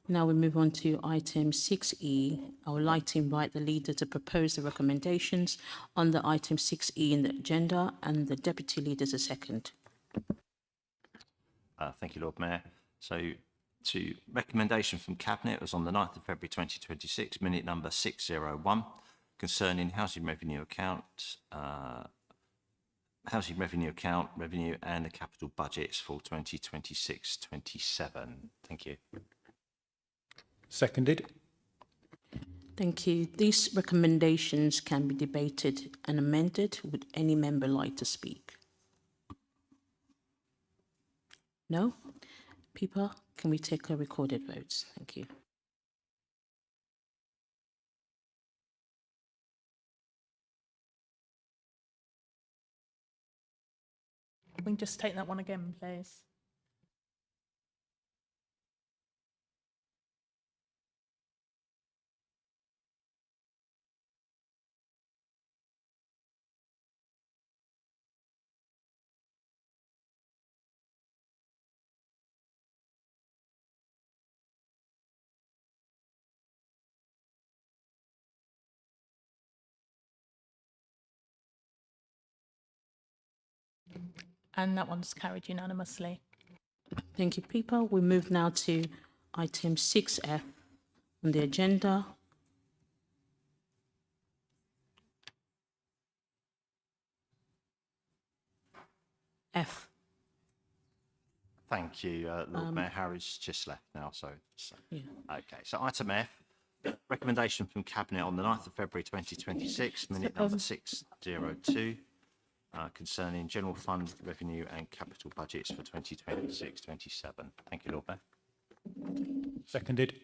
Now we move on to item 6E. I would like to invite the leader to propose the recommendations under item 6E in the agenda and the deputy leader as a second. Thank you, Lord Mayor. So, to recommendation from Cabinet was on the 9th of February 2026, minute number 601, concerning housing revenue account, revenue and the capital budgets for 2026-27. Thank you. Seconded. Thank you. These recommendations can be debated and amended. Would any member like to speak? No? Pippa, can we take a recorded votes? Thank you. We can just take that one again, please. And that one's carried unanimously. Thank you, Pippa. We move now to item 6F on the agenda. F. Thank you, Lord Mayor. Harry's just left now, so Yeah. okay. So item F, recommendation from Cabinet on the 9th of February 2026, minute number 602, concerning general fund revenue and capital budgets for 2026-27. Thank you, Lord Mayor. Seconded.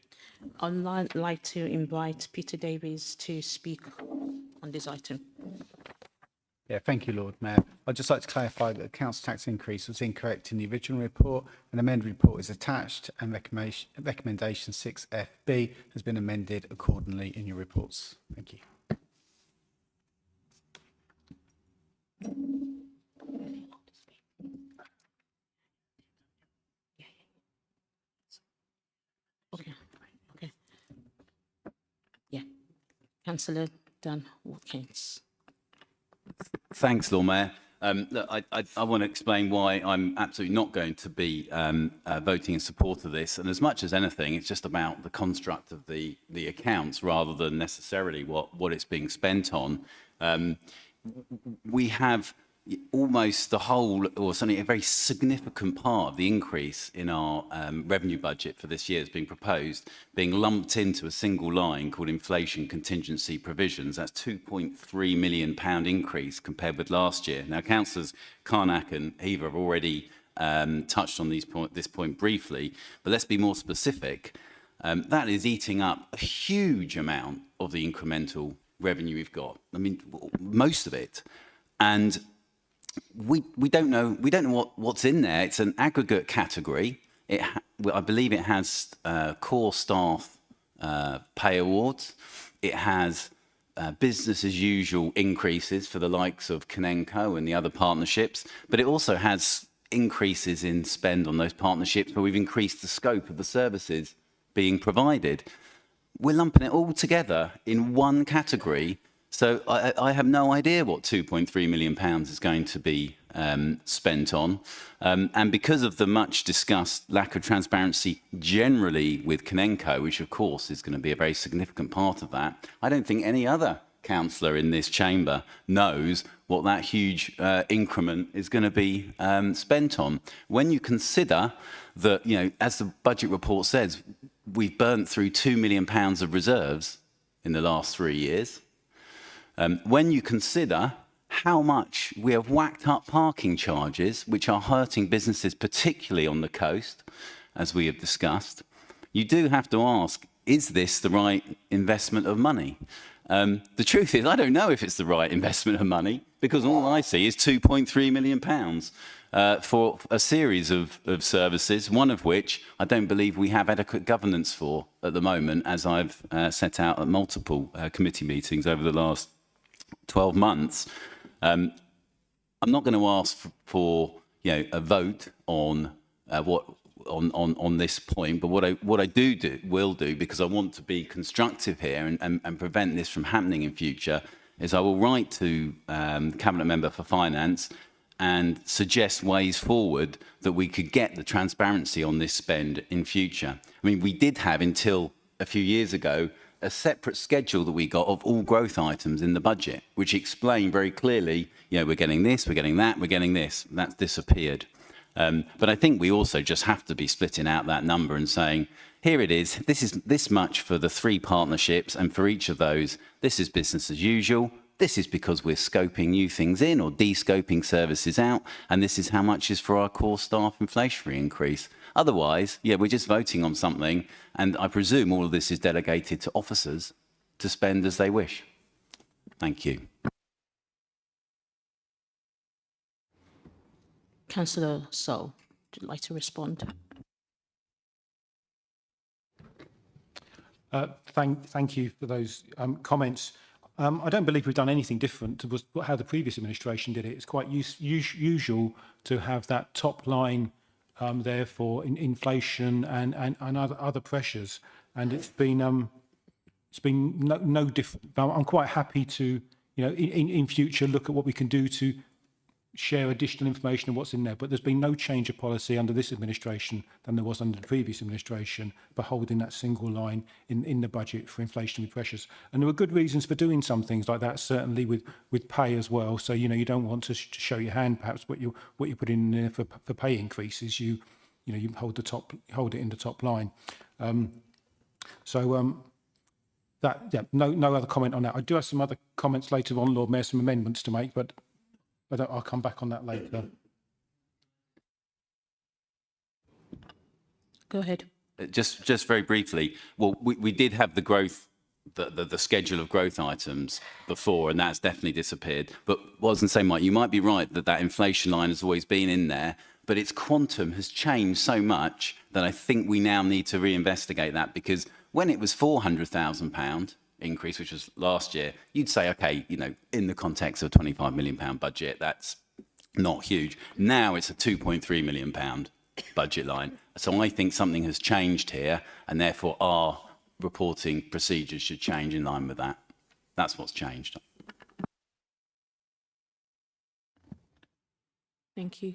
I'd like to invite Peter Davies to speak on this item. Yeah, thank you, Lord Mayor. I'd just like to clarify that the council tax increase was incorrect in the original report. An amended report is attached and recommendation 6FB has been amended accordingly in your reports. Thank you. Okay. Okay. Yeah. Councillor Dan Watkins. Thanks, Lord Mayor. Look, I want to explain why I'm absolutely not going to be voting in support of this. And as much as anything, it's just about the construct of the accounts rather than necessarily what it's being spent on. We have almost the whole, or certainly a very significant part of the increase in our revenue budget for this year is being proposed, being lumped into a single line called inflation contingency provisions. That's £2.3 million increase compared with last year. Now, councillors Carnac and Heaver have already touched on this point briefly, but let's be more specific. That is eating up a huge amount of the incremental revenue we've got. I mean, most of it. And we don't know what's in there. It's an aggregate category. I believe it has core staff pay awards. It has business as usual increases for the likes of Kanenko and the other partnerships, but it also has increases in spend on those partnerships where we've increased the scope of the services being provided. We're lumping it all together in one category. So I have no idea what £2.3 million is going to be spent on. And because of the much discussed lack of transparency generally with Kanenko, which of course is going to be a very significant part of that, I don't think any other councillor in this chamber knows what that huge increment is going to be spent on. When you consider that, you know, as the budget report says, we've burnt through £2 million of reserves in the last 3 years. When you consider how much we have whacked up parking charges, which are hurting businesses, particularly on the coast, as we have discussed, you do have to ask, is this the right investment of money? The truth is, I don't know if it's the right investment of money, because all I see is £2.3 million for a series of services, one of which I don't believe we have adequate governance for at the moment, as I've set out at multiple committee meetings over the last 12 months. I'm not going to ask for a vote on on this point, but what I will do, because I want to be constructive here and prevent this from happening in future, is I will write to Cabinet Member for Finance and suggest ways forward that we could get the transparency on this spend in future. I mean, we did have until a few years ago a separate schedule that we got of all growth items in the budget, which explained very clearly, we're getting this, we're getting that, we're getting this. That's disappeared. But I think we also just have to be splitting out that number and saying, here it is, this is this much for the 3 partnerships, and for each of those, this is business as usual. This is because we're scoping new things in or de-scoping services out, and this is how much is for our core staff inflationary increase. Otherwise, we're just voting on something, and I presume all of this is delegated to officers to spend as they wish. Thank you. Councillor Sol, would you like to respond? Thank you for those comments. I don't believe we've done anything different to how the previous administration did it. It's quite usual to have that top line there for inflation and other pressures, and it's been no different. I'm quite happy to in future look at what we can do to share additional information on what's in there, but there's been no change of policy under this administration than there was under the previous administration for holding that single line in the budget for inflationary pressures. And there were good reasons for doing some things like that, certainly with pay as well. So you don't want to show your hand perhaps what you put in there for pay increases. You hold it in the top line. No other comment on that. I do have some other comments later on, Lord Mayor, some amendments to make, but I'll come back on that later. Go ahead. Just very briefly, well, we did have the growth, the schedule of growth items before, and that's definitely disappeared. But what I was going to say, Mike, you might be right that inflation line has always been in there, but its quantum has changed so much that I think we now need to reinvestigate that, because when it was £400,000 increase, which was last year, you'd say, okay, in the context of a £25 million budget, that's not huge. Now it's a £2.3 million budget line. So I think something has changed here, and therefore our reporting procedures should change in line with that. That's what's changed. Thank you.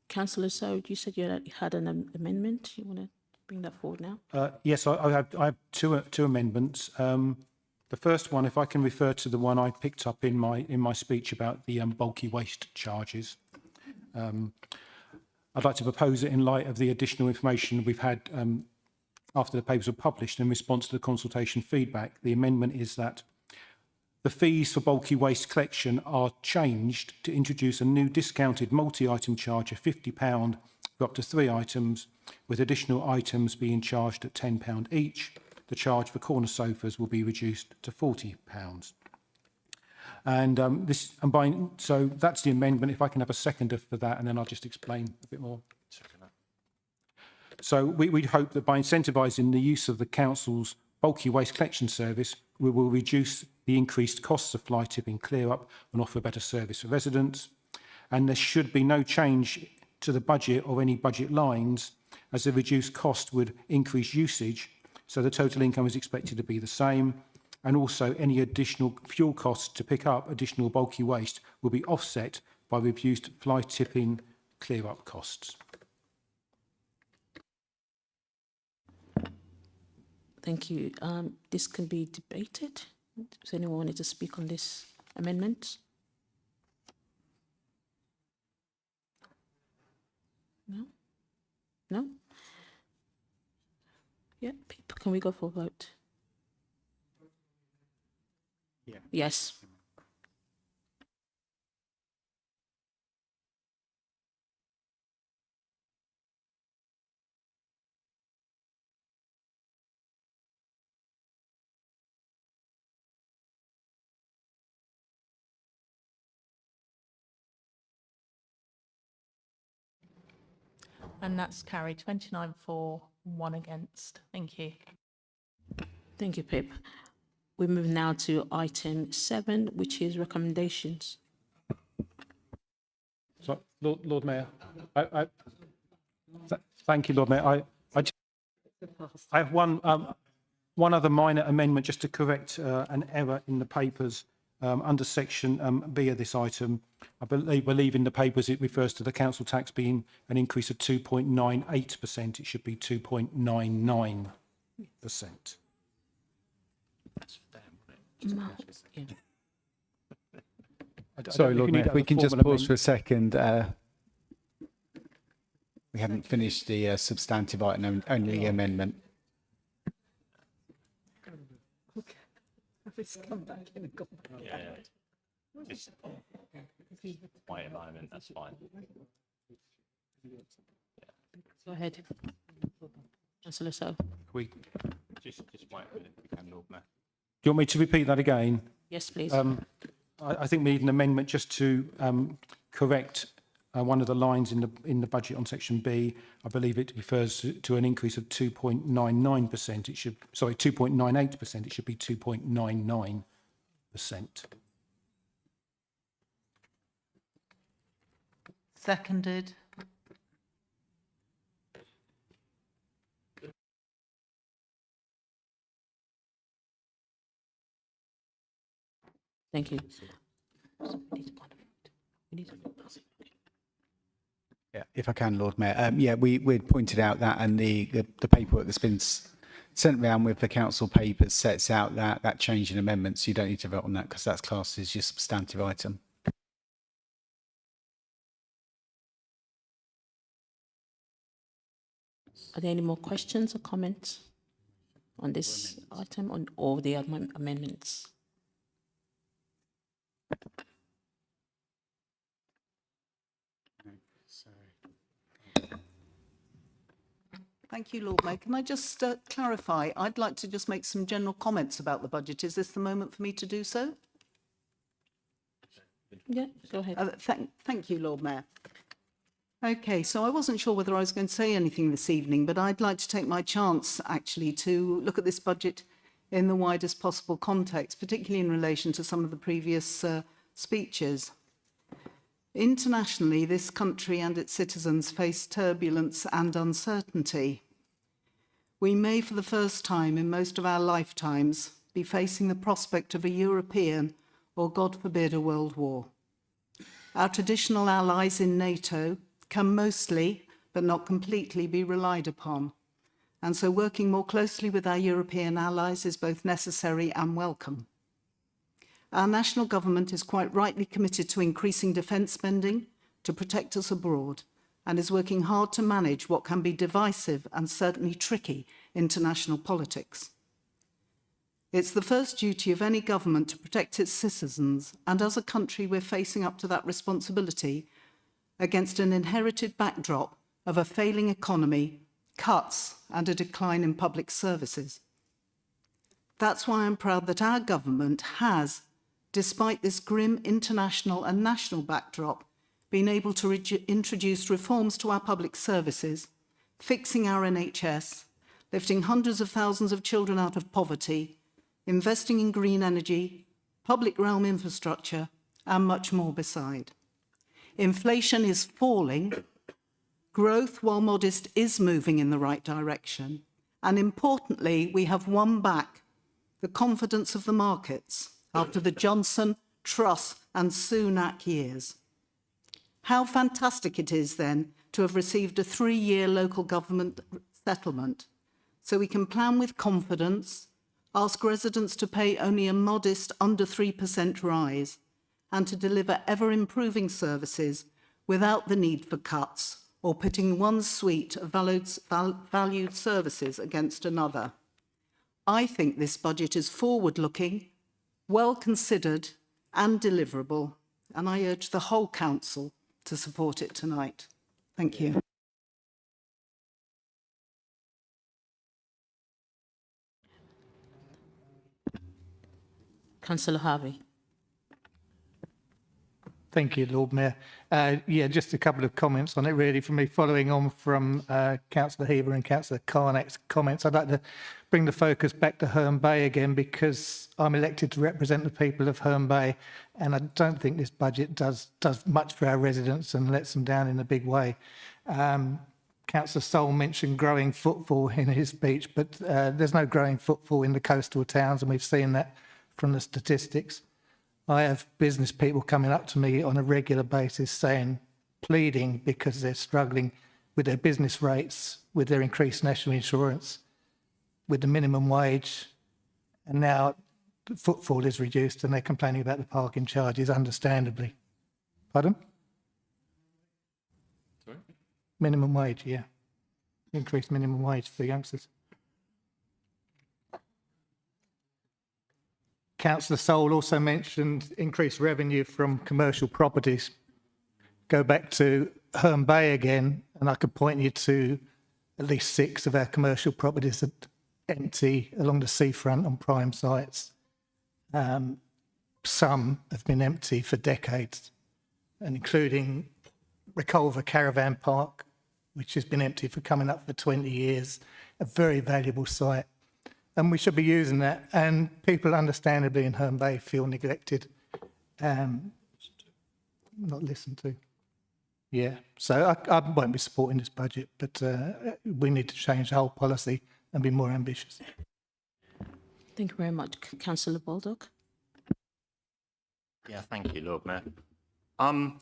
Councillor So, you said you had an amendment. You want to bring that forward now? Yes, I have two amendments. The first one, if I can refer to the one I picked up in my speech about the bulky waste charges. I'd like to propose it in light of the additional information we've had after the papers were published in response to the consultation feedback. The amendment is that the fees for bulky waste collection are changed to introduce a new discounted multi-item charge of £50 for up to 3 items, with additional items being charged at £10 each. The charge for corner sofas will be reduced to £40. And so that's the amendment. If I can have a seconder for that, and then I'll just explain a bit more. So we'd hope that by incentivising the use of the council's bulky waste collection service, we will reduce the increased costs of fly tipping clear up and offer a better service for residents. And there should be no change to the budget or any budget lines, as the reduced cost would increase usage, so the total income is expected to be the same, and also any additional fuel costs to pick up additional bulky waste will be offset by reduced fly tipping clear up costs. Thank you. This can be debated. Does anyone want to speak on this amendment? No? No? Yeah, can we go for a vote? Yeah. Yes. And that's carried 29 for, 1 against. Thank you. Thank you, Pip. We move now to item 7, which is recommendations. So, Lord Mayor, thank you, Lord Mayor. I have one other minor amendment just to correct an error in the papers under section B of this item. I believe in the papers it refers to the council tax being an increase of 2.98%. It should be 2.99%. Sorry, Lord Mayor, if we can just pause for a second. We haven't finished the substantive item, only the amendment. Yeah. Just wait a moment, that's fine. Go ahead. Councillor So. Just wait a minute if you can, Lord Mayor. Do you want me to repeat that again? Yes, please. I think we need an amendment just to correct one of the lines in the budget on section B. I believe it refers to an increase of 2.99%. It should, sorry, 2.98%. It should be 2.99%. Seconded. Thank you. Yeah, if I can, Lord Mayor. Yeah, we'd pointed out that, and the paperwork that's been sent around with the council papers sets out that change in amendments. You don't need to vote on that because that's classed as your substantive item. Are there any more questions or comments on this item or the amendments? Thank you, Lord Mayor. Can I just clarify? I'd like to just make some general comments about the budget. Is this the moment for me to do so? Yeah, go ahead. Thank you, Lord Mayor. Okay, so I wasn't sure whether I was going to say anything this evening, but I'd like to take my chance, actually, to look at this budget in the widest possible context, particularly in relation to some of the previous speeches. Internationally, this country and its citizens face turbulence and uncertainty. We may, for the first time in most of our lifetimes, be facing the prospect of a European or, God forbid, a world war. Our traditional allies in NATO can mostly, but not completely, be relied upon. And so working more closely with our European allies is both necessary and welcome. Our national government is quite rightly committed to increasing defence spending to protect us abroad and is working hard to manage what can be divisive and certainly tricky international politics. It's the first duty of any government to protect its citizens, and as a country we're facing up to that responsibility against an inherited backdrop of a failing economy, cuts and a decline in public services. That's why I'm proud that our government has, despite this grim international and national backdrop, been able to introduce reforms to our public services, fixing our NHS, lifting hundreds of thousands of children out of poverty, investing in green energy, public realm infrastructure, and much more beside. Inflation is falling, growth, while modest, is moving in the right direction, and importantly, we have won back the confidence of the markets after the Johnson, Truss and Sunak years. How fantastic it is then to have received a 3-year local government settlement so we can plan with confidence, ask residents to pay only a modest under 3% rise and to deliver ever-improving services without the need for cuts or pitting one suite of valued services against another. I think this budget is forward-looking, well-considered and deliverable, and I urge the whole Council to support it tonight. Thank you. Councillor Harvey. Thank you, Lord Mayor. Yeah, just a couple of comments on it, really, from me, following on from Councillor Heaver and Councillor Carnack's comments. I'd like to bring the focus back to Herne Bay again, because I'm elected to represent the people of Herne Bay, and I don't think this budget does much for our residents and lets them down in a big way. Councillor Sol mentioned growing footfall in his speech, but there's no growing footfall in the coastal towns, and we've seen that from the statistics. I have business people coming up to me on a regular basis saying, pleading because they're struggling with their business rates, with their increased national insurance, with the minimum wage, and now the footfall is reduced and they're complaining about the parking charges, understandably. Pardon? Sorry? Minimum wage, yeah. Increased minimum wage for youngsters. Councillor Sol also mentioned increased revenue from commercial properties. Go back to Herne Bay again, and I could point you to at least 6 of our commercial properties that are empty along the seafront on prime sites. Some have been empty for decades, and including Reculver Caravan Park, which has been empty for coming up for 20 years, a very valuable site. And we should be using that. And people, understandably, in Herne Bay feel neglected, not listened to. Yeah, so I won't be supporting this budget, but we need to change the whole policy and be more ambitious. Thank you very much. Councillor Baldock. Yeah, thank you, Lord Mayor. In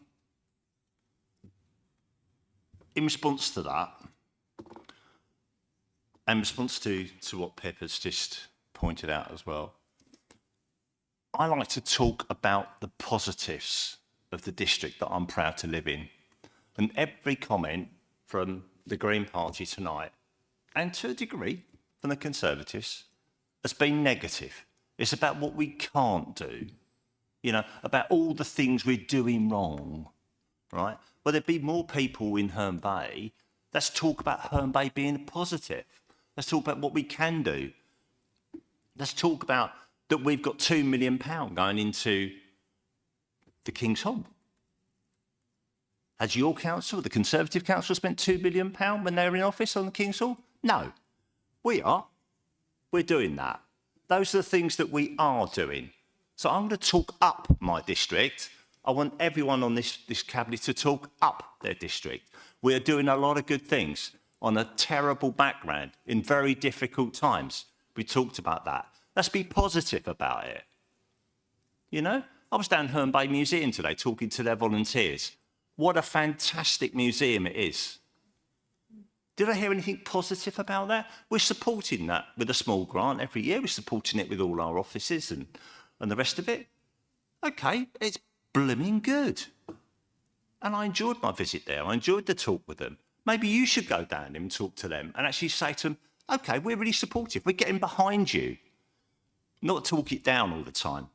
response to that, in response to what Pip has just pointed out as well, I like to talk about the positives of the district that I'm proud to live in. And every comment from the Green Party tonight, and to a degree from the Conservatives, has been negative. It's about what we can't do, you know, about all the things we're doing wrong, right? Well, there'd be more people in Herne Bay. Let's talk about Herne Bay being positive. Let's talk about what we can do. Let's talk about that we've got £2 million going into the King's Hall. Has your council, the Conservative council, spent £2 million when they were in office on the King's Hall? No. We are. We're doing that. Those are the things that we are doing. So I'm going to talk up my district. I want everyone on this cabinet to talk up their district. We are doing a lot of good things on a terrible background in very difficult times. We talked about that. Let's be positive about it. You know, I was down Herne Bay Museum today talking to their volunteers. What a fantastic museum it is. Did I hear anything positive about that? We're supporting that with a small grant every year. We're supporting it with all our offices and the rest of it. Okay, it's blooming good. And I enjoyed my visit there. I enjoyed the talk with them. Maybe you should go down and talk to them and actually say to them, OK, we're really supportive. We're getting behind you. Not talk it down all the time.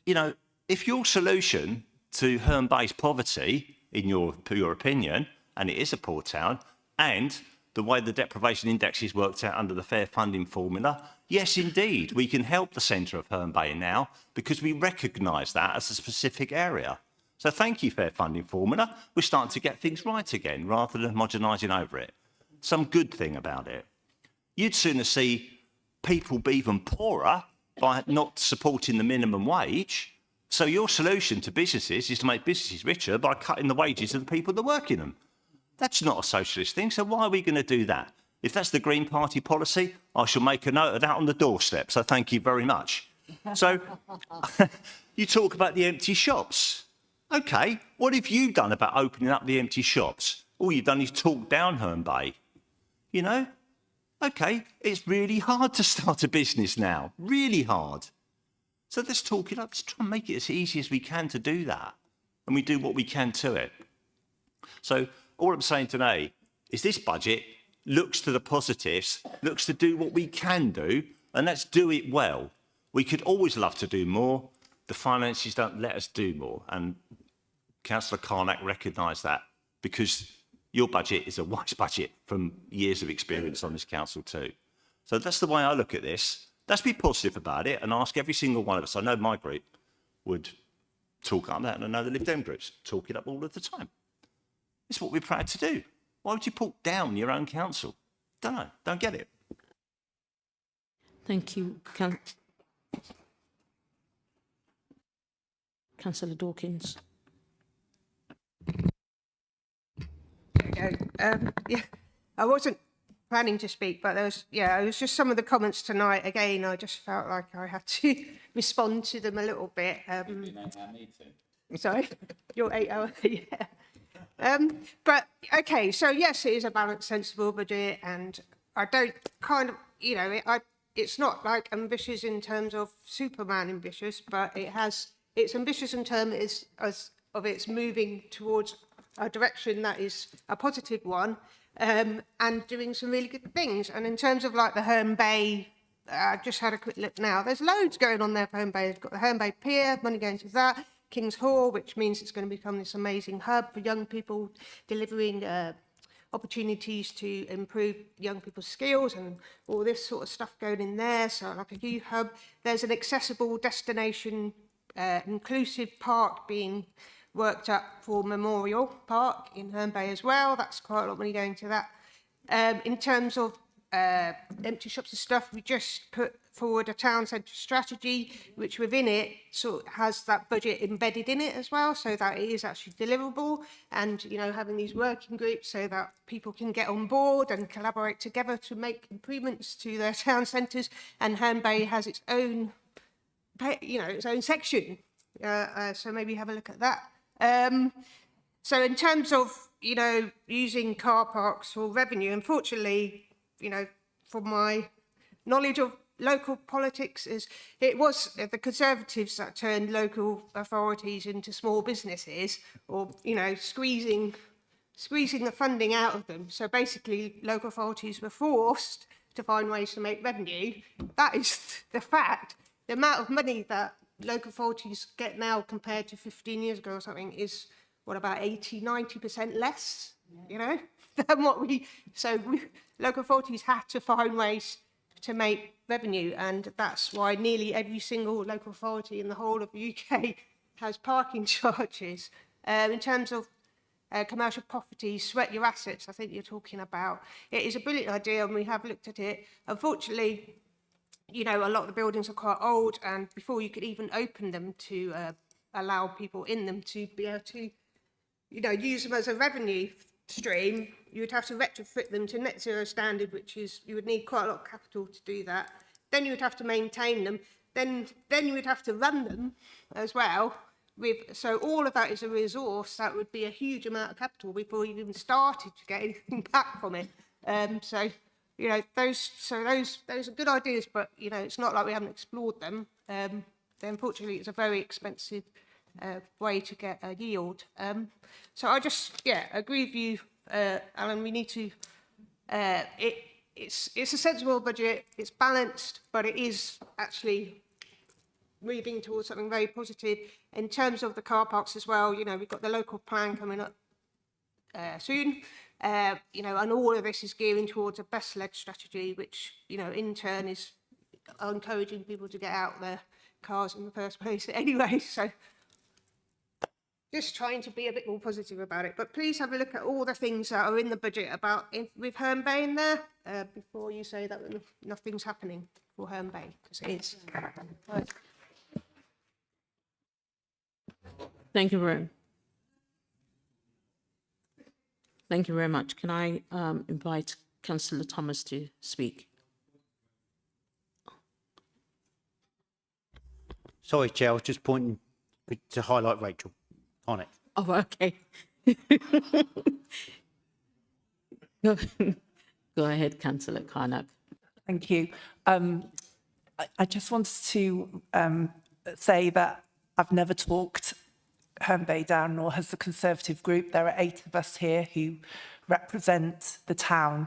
You know, if your solution to Herne Bay's poverty, in your opinion, and it is a poor town, and the way the deprivation index is worked out under the fair funding formula, yes, indeed, we can help the centre of Herne Bay now because we recognise that as a specific area. So thank you, fair funding formula. We're starting to get things right again rather than homogenising over it. Some good thing about it. You'd sooner see people be even poorer by not supporting the minimum wage. So your solution to businesses is to make businesses richer by cutting the wages of the people that work in them. That's not a socialist thing, so why are we going to do that? If that's the Green Party policy, I shall make a note of that on the doorstep, so thank you very much. So you talk about the empty shops. OK, what have you done about opening up the empty shops? All you've done is talk down Herne Bay. You know? OK, it's really hard to start a business now, really hard. So let's talk it up, let's try and make it as easy as we can to do that. And we do what we can to it. So all I'm saying today is this budget looks to the positives, looks to do what we can do, and let's do it well. We could always love to do more. The finances don't let us do more. And Councillor Carnack recognised that because your budget is a wise budget from years of experience on this council too. So that's the way I look at this. Let's be positive about it and ask every single one of us. I know my group would talk up that, and I know the Lib Dem groups talk it up all of the time. It's what we're proud to do. Why would you put down your own council? Don't know, don't get it. Thank you, Councillor Dawkins. Yeah, I wasn't planning to speak, but it was just some of the comments tonight. Again, I just felt like I had to respond to them a little bit. Sorry, your 8 hour, yeah. But okay, so yes, it is a balanced, sensible budget, and I don't kind of, you know, it's not like ambitious in terms of Superman ambitious, but it's ambitious in terms of its moving towards a direction that is a positive one, and doing some really good things. And in terms of like the Herne Bay, I just had a quick look now. There's loads going on there for Herne Bay. They've got the Herne Bay Pier, money going to that. King's Hall, which means it's going to become this amazing hub for young people, delivering opportunities to improve young people's skills and all this sort of stuff going in there. So like a youth hub. There's an accessible destination, inclusive park being worked up for Memorial Park in Herne Bay as well. That's quite a lot of money going to that. In terms of empty shops and stuff, we just put forward a town centre strategy, which within it sort of has that budget embedded in it as well, so that it is actually deliverable, and you know, having these working groups so that people can get on board and collaborate together to make improvements to their town centres. And Herne Bay has its own, you know, its own section, so maybe have a look at that. So in terms of, you know, using car parks for revenue, unfortunately, you know, from my knowledge of local politics, it was the Conservatives that turned local authorities into small businesses, or, you know, squeezing the funding out of them. So basically, local authorities were forced to find ways to make revenue. That is the fact. The amount of money that local authorities get now compared to 15 years ago or something is, what, about 80–90% less, you know, than what local authorities had to find ways to make revenue, and that's why nearly every single local authority in the whole of the UK has parking charges. In terms of commercial properties, sweat your assets, I think you're talking about. It is a brilliant idea, and we have looked at it. Unfortunately, you know, a lot of the buildings are quite old, and before you could even open them to allow people in them to be able to, you know, use them as a revenue stream, you would have to retrofit them to net zero standard, which is, you would need quite a lot of capital to do that. Then you would have to maintain them. Then you would have to run them as well. So all of that is a resource that would be a huge amount of capital before you even started to get anything back from it. So, you know, those are good ideas, but, you know, it's not like we haven't explored them. Unfortunately, it's a very expensive way to get a yield. So I just, agree with you, Alan. We need to, it's a sensible budget, it's balanced, but it is actually moving towards something very positive. In terms of the car parks as well, you know, we've got the local plan coming up soon, you know, and all of this is gearing towards a bus-led strategy, which, you know, in turn is encouraging people to get out their cars in the first place anyway. So just trying to be a bit more positive about it. But please have a look at all the things that are in the budget about with Herne Bay in there before you say that nothing's happening for Herne Bay, because it is. Right. Thank you very much. Can I invite Councillor Thomas to speak? Sorry, Chair, I was just pointing to highlight Rachel on it. Oh, okay. Go ahead, Councillor Carnac. Thank you. I just wanted to say that I've never talked Herne Bay down, nor has the Conservative group. There are 8 of us here who represent the town.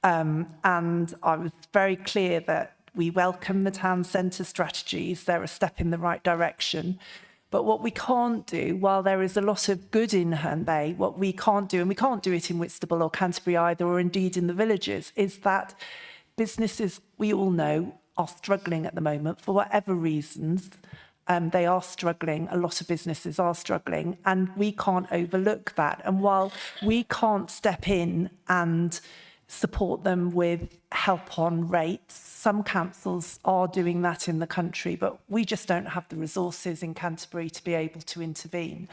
And I was very clear that we welcome the town centre strategies. They're a step in the right direction. But what we can't do, while there is a lot of good in Herne Bay, what we can't do, and we can't do it in Whitstable or Canterbury either, or indeed in the villages, is that businesses, we all know, are struggling at the moment for whatever reasons. They are struggling. A lot of businesses are struggling, and we can't overlook that. And while we can't step in and support them with help on rates, some councils are doing that in the country, but we just don't have the resources in Canterbury to be able to intervene.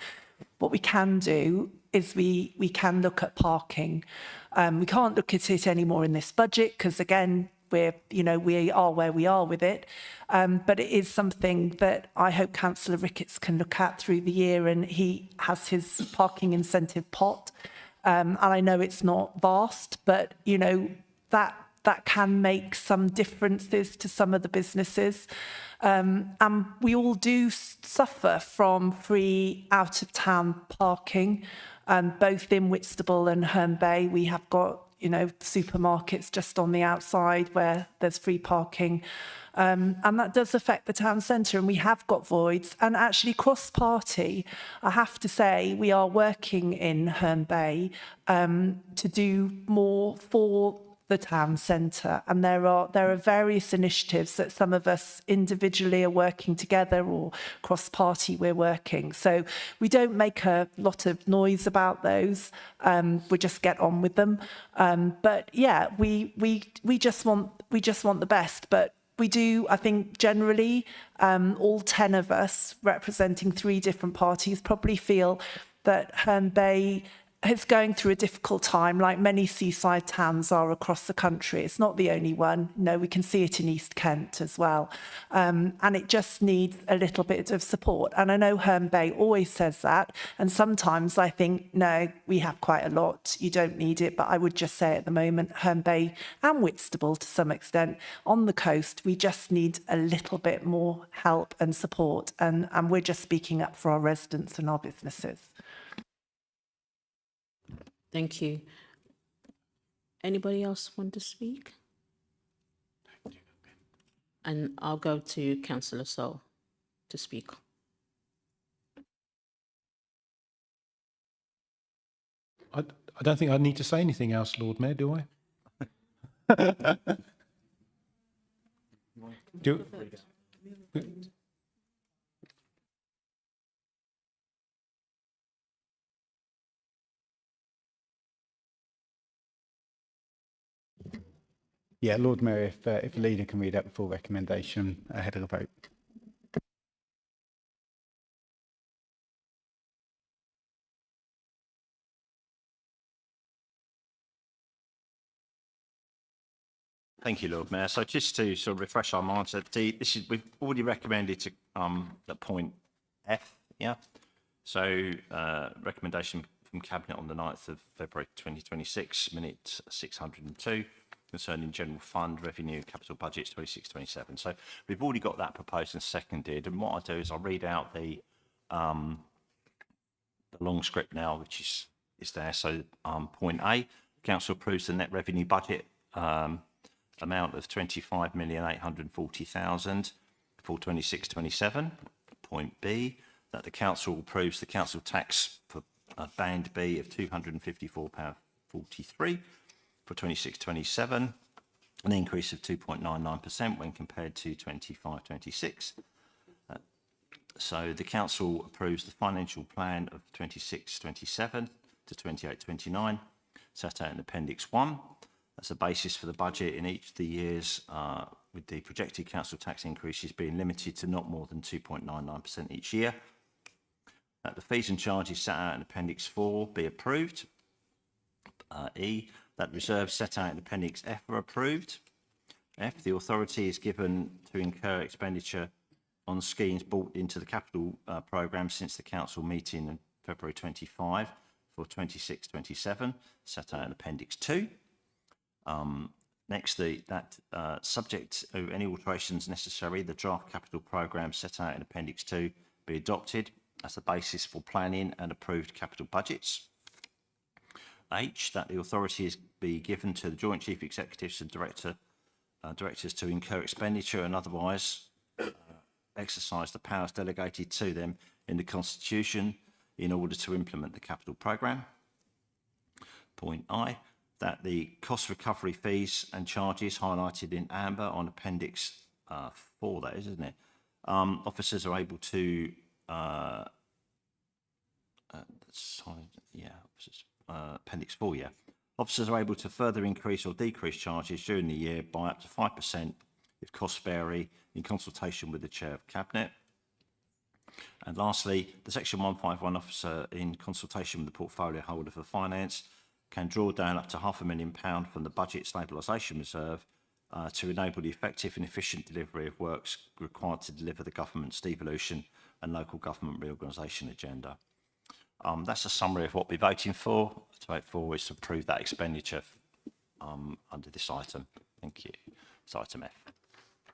What we can do is we can look at parking. We can't look at it anymore in this budget because, again, we are where we are with it. But it is something that I hope Councillor Ricketts can look at through the year, and he has his parking incentive pot. And I know it's not vast, but, that can make some differences to some of the businesses. And we all do suffer from free out-of-town parking, both in Whitstable and Herne Bay. We have got, supermarkets just on the outside where there's free parking. And that does affect the town centre, and we have got voids. And actually, cross-party, I have to say, we are working in Herne Bay to do more for the town centre, and there are various initiatives that some of us individually are working together, or cross-party we're working. So we don't make a lot of noise about those. We just get on with them. But yeah, we just want the best. But we do, I think, generally, all 10 of us representing 3 different parties probably feel that Herne Bay is going through a difficult time, like many seaside towns are across the country. It's not the only one. We can see it in East Kent as well. And it just needs a little bit of support. And I know Herne Bay always says that. And sometimes I think, no, we have quite a lot. You don't need it. But I would just say at the moment, Herne Bay and Whitstable to some extent, on the coast, we just need a little bit more help and support. And we're just speaking up for our residents and our businesses. Thank you. Anybody else want to speak? And I'll go to Councillor Sol to speak. I don't think I need to say anything else, Lord Mayor, do I? Yeah, Lord Mayor, if the leader can read out the full recommendation ahead of the vote. Thank you, Lord Mayor. So just to sort of refresh our minds, we've already recommended to the point F, yeah? So recommendation from Cabinet on the 9th of February 2026, minute 602, concerning general fund revenue capital budgets 26-27. So we've already got that proposed and seconded. And what I'll do is I'll read out the long script now, which is there. So point A, Council approves the net revenue budget amount of 25,840,000 for 26-27. Point B, that the Council approves the council tax for band B of £254.43 for 26-27, an increase of 2.99% when compared to 25-26. So the Council approves the financial plan of 26-27 to 28-29, set out in Appendix 1. That's the basis for the budget in each of the years, with the projected council tax increases being limited to not more than 2.99% each year. That the fees and charges set out in Appendix 4 be approved. E, that reserves set out in Appendix F are approved. F, the authority is given to incur expenditure on schemes brought into the capital programme since the council meeting in February 25 for 26-27, set out in Appendix 2. Next, that subject to any alterations necessary, the draft capital programme set out in Appendix 2 be adopted as the basis for planning and approved capital budgets. H, that the authority is be given to the Joint Chief Executives and Directors to incur expenditure and otherwise exercise the powers delegated to them in the Constitution in order to implement the capital programme. Point I, that the cost recovery fees and charges highlighted in amber on Appendix 4, that is, isn't it, Officers are able to, Appendix 4, yeah. Officers are able to further increase or decrease charges during the year by up to 5% if costs vary in consultation with the Chair of Cabinet. And lastly, the Section 151 officer, in consultation with the portfolio holder for finance, can draw down up to £500,000 from the Budget Stabilisation Reserve to enable the effective and efficient delivery of works required to deliver the government's devolution and local government reorganisation agenda. That's a summary of what we're voting for. To vote for is to approve that expenditure under this item. Thank you. It's item F.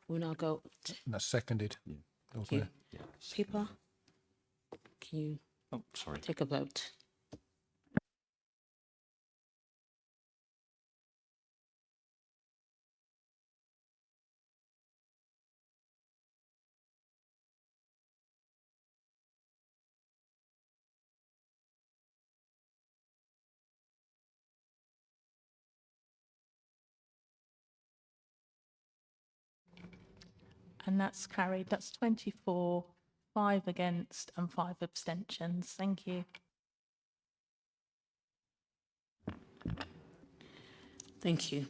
We'll now go. That's seconded. Thank you. Pippa, can you take a vote? And that's carried. That's 24, 5 against and 5 abstentions. Thank you. Thank you.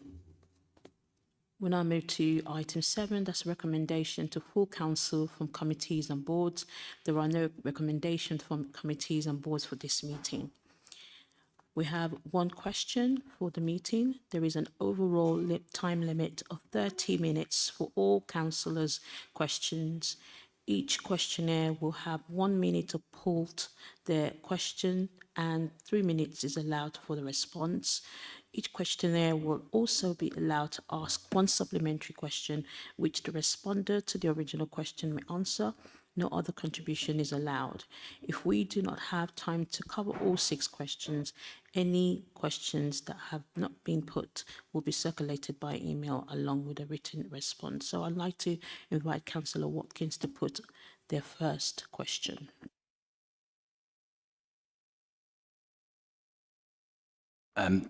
We'll now move to item 7. That's a recommendation to full council from committees and boards. There are no recommendations from committees and boards for this meeting. We have one question for the meeting. There is an overall time limit of 30 minutes for all councillors' questions. Each questionnaire will have 1 minute to put their question and 3 minutes is allowed for the response. Each questionnaire will also be allowed to ask one supplementary question, which the responder to the original question may answer. No other contribution is allowed. If we do not have time to cover all 6 questions, any questions that have not been put will be circulated by email along with a written response. So I'd like to invite Councillor Watkins to put their first question.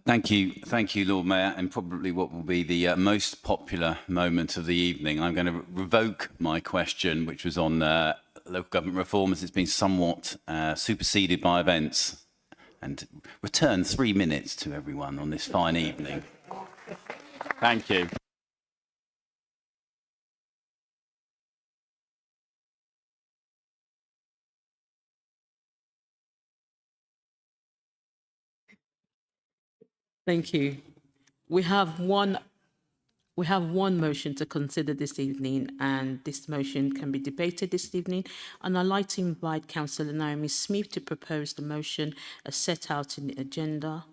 Thank you, Lord Mayor, and probably what will be the most popular moment of the evening. I'm going to revoke my question, which was on local government reform, as it's been somewhat superseded by events, and return 3 minutes to everyone on this fine evening. Thank you. Thank you. We have one motion to consider this evening, and this motion can be debated this evening. And I'd like to invite Councillor Naomi Smith to propose the motion as set out in the agenda.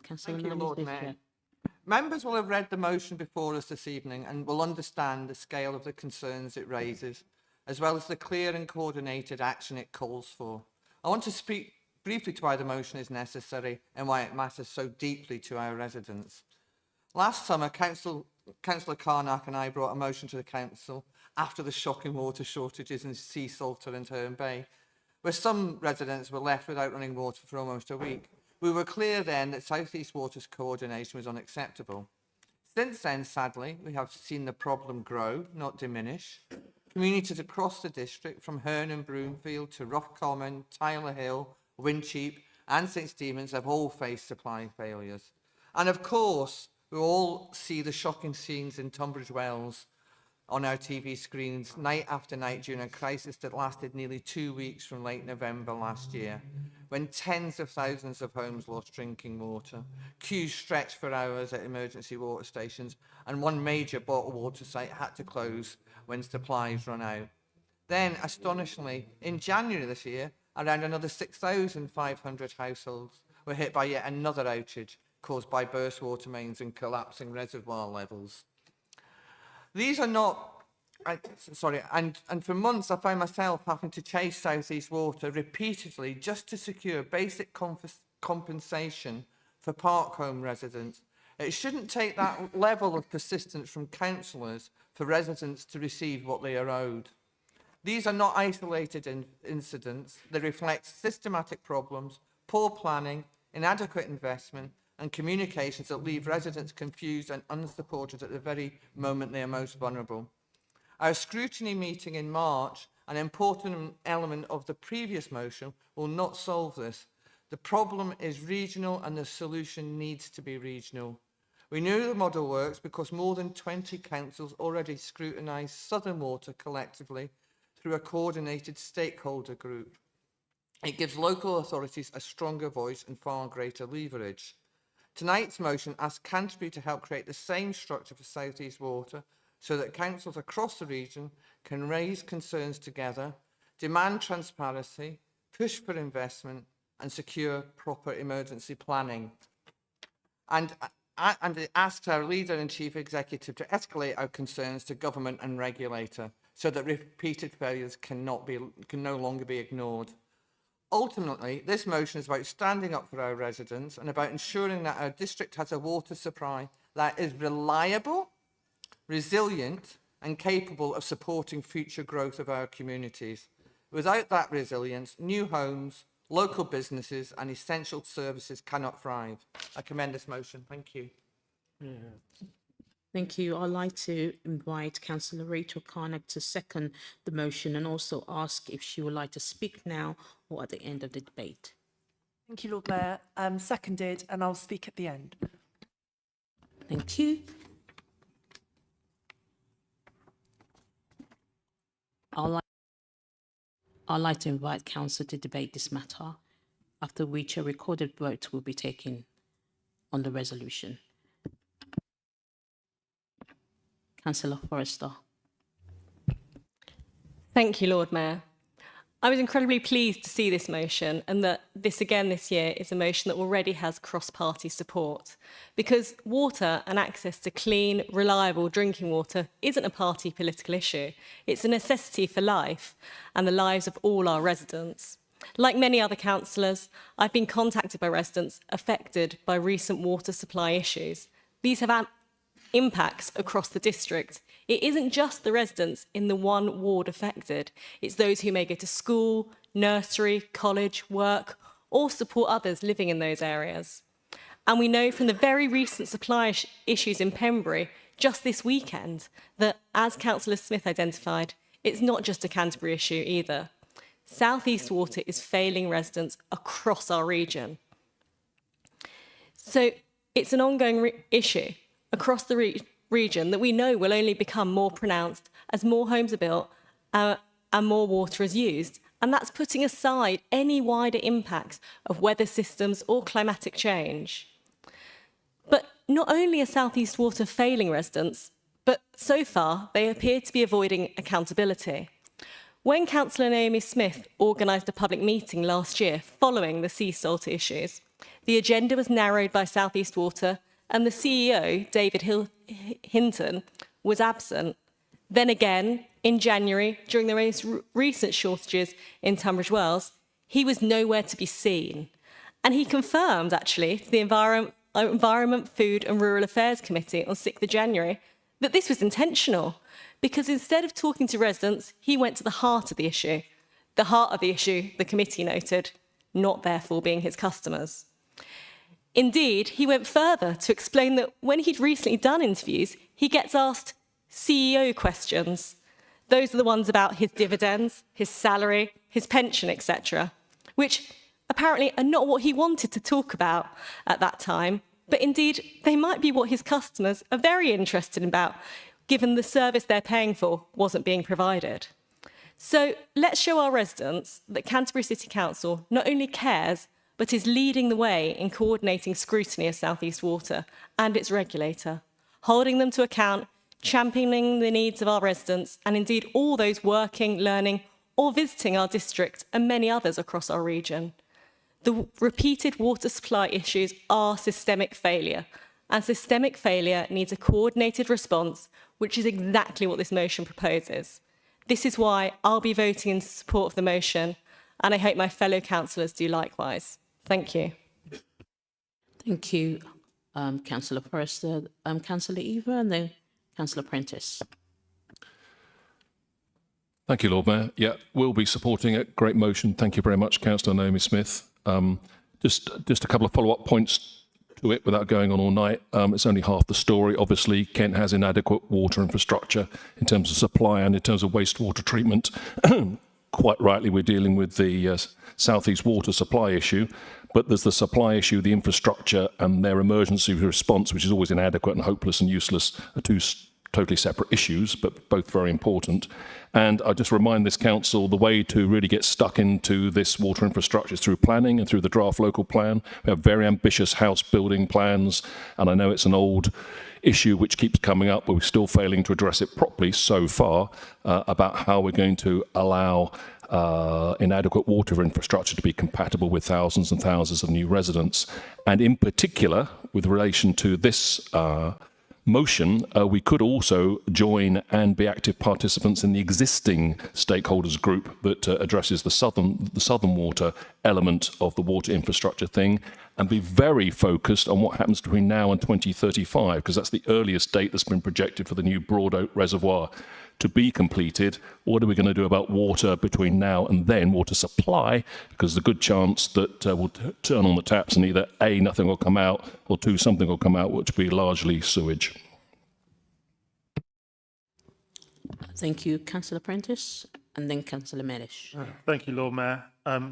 Councillor Thank you, Naomi Lord Smith, Mayor. yeah. Members will have read the motion before us this evening and will understand the scale of the concerns it raises, as well as the clear and coordinated action it calls for. I want to speak briefly to why the motion is necessary and why it matters so deeply to our residents. Last summer, Councillor Carnac and I brought a motion to the Council after the shocking water shortages in Sea Salter and Herne Bay, where some residents were left without running water for almost a week. We were clear then that South East Water's coordination was unacceptable. Since then, sadly, we have seen the problem grow, not diminish. Communities across the district, from Herne and Broomfield to Roscommon, Tyler Hill, Wincheap and St Stephen's, have all faced supply failures. And of course, we all see the shocking scenes in Tunbridge Wells on our TV screens night after night during a crisis that lasted nearly 2 weeks from late November last year, when tens of thousands of homes lost drinking water, queues stretched for hours at emergency water stations, and one major bottled water site had to close when supplies run out. Then, astonishingly, in January this year, around another 6,500 households were hit by yet another outage caused by burst water mains and collapsing reservoir levels. These are not, and for months I found myself having to chase South East Water repeatedly just to secure basic compensation for park home residents. It shouldn't take that level of persistence from councillors for residents to receive what they are owed. These are not isolated incidents. They reflect systematic problems, poor planning, inadequate investment, and communications that leave residents confused and unsupported at the very moment they are most vulnerable. Our scrutiny meeting in March, an important element of the previous motion, will not solve this. The problem is regional and the solution needs to be regional. We know the model works because more than 20 councils already scrutinise Southern Water collectively through a coordinated stakeholder group. It gives local authorities a stronger voice and far greater leverage. Tonight's motion asks Canterbury to help create the same structure for South East Water so that councils across the region can raise concerns together, demand transparency, push for investment and secure proper emergency planning. And it asks our leader and chief executive to escalate our concerns to government and regulator so that repeated failures can no longer be ignored. Ultimately, this motion is about standing up for our residents and about ensuring that our district has a water supply that is reliable, resilient and capable of supporting future growth of our communities. Without that resilience, new homes, local businesses and essential services cannot thrive. I commend this motion. Thank you. Thank you. I'd like to invite Councillor Rachel Carnac to second the motion and also ask if she would like to speak now or at the end of the debate. Thank you, Lord Mayor. Seconded, and I'll speak at the end. Thank you. I'd like to invite Council to debate this matter, after which a recorded vote will be taken on the resolution. Councillor Forrester. Thank you, Lord Mayor. I was incredibly pleased to see this motion and that this again this year is a motion that already has cross-party support, because water and access to clean, reliable drinking water isn't a party political issue. It's a necessity for life and the lives of all our residents. Like many other councillors, I've been contacted by residents affected by recent water supply issues. These have impacts across the district. It isn't just the residents in the one ward affected. It's those who may go to school, nursery, college, work, or support others living in those areas. And we know from the very recent supply issues in Pembury just this weekend that, as Councillor Smith identified, it's not just a Canterbury issue either. South East Water is failing residents across our region. So it's an ongoing issue across the region that we know will only become more pronounced as more homes are built and more water is used. And that's putting aside any wider impacts of weather systems or climatic change. But not only are South East Water failing residents, but so far they appear to be avoiding accountability. When Councillor Naomi Smith organised a public meeting last year following the sea salt issues, the agenda was narrowed by South East Water and the CEO, David Hinton, was absent. Then again, in January, during the most recent shortages in Tunbridge Wells, he was nowhere to be seen. And he confirmed, actually, to the Environment, Food and Rural Affairs Committee on 6th of January that this was intentional, because instead of talking to residents, he went to the heart of the issue. The heart of the issue, the committee noted, not therefore being his customers. Indeed, he went further to explain that when he'd recently done interviews, he gets asked CEO questions. Those are the ones about his dividends, his salary, his pension, etc., which apparently are not what he wanted to talk about at that time, but indeed they might be what his customers are very interested about, given the service they're paying for wasn't being provided. So let's show our residents that Canterbury City Council not only cares, but is leading the way in coordinating scrutiny of South East Water and its regulator, holding them to account, championing the needs of our residents, and indeed all those working, learning, or visiting our district and many others across our region. The repeated water supply issues are systemic failure, and systemic failure needs a coordinated response, which is exactly what this motion proposes. This is why I'll be voting in support of the motion, and I hope my fellow councillors do likewise. Thank you. Thank you, Councillor Forrester. Councillor Eva and then Councillor Prentice. Thank you, Lord Mayor. Yeah, we'll be supporting it. Great motion. Thank you very much, Councillor Naomi Smith. Just a couple of follow-up points to it without going on all night. It's only half the story. Obviously, Kent has inadequate water infrastructure in terms of supply and in terms of wastewater treatment. Quite rightly, we're dealing with the southeast water supply issue, but there's the supply issue, the infrastructure, and their emergency response, which is always inadequate and hopeless and useless, are two totally separate issues, but both very important. And I just remind this council the way to really get stuck into this water infrastructure is through planning and through the draft local plan. We have very ambitious house building plans, and I know it's an old issue which keeps coming up, but we're still failing to address it properly so far, about how we're going to allow inadequate water infrastructure to be compatible with thousands and thousands of new residents. And in particular, with relation to this motion, we could also join and be active participants in the existing stakeholders group that addresses the southern water element of the water infrastructure thing, and be very focused on what happens between now and 2035, because that's the earliest date that's been projected for the new Broad Oak Reservoir to be completed. What are we going to do about water between now and then, water supply? Because there's a good chance that we'll turn on the taps and either A, nothing will come out, or 2, something will come out, which will be largely sewage. Thank you, Councillor Prentice, and then Councillor Mellish. Thank you, Lord Mayor.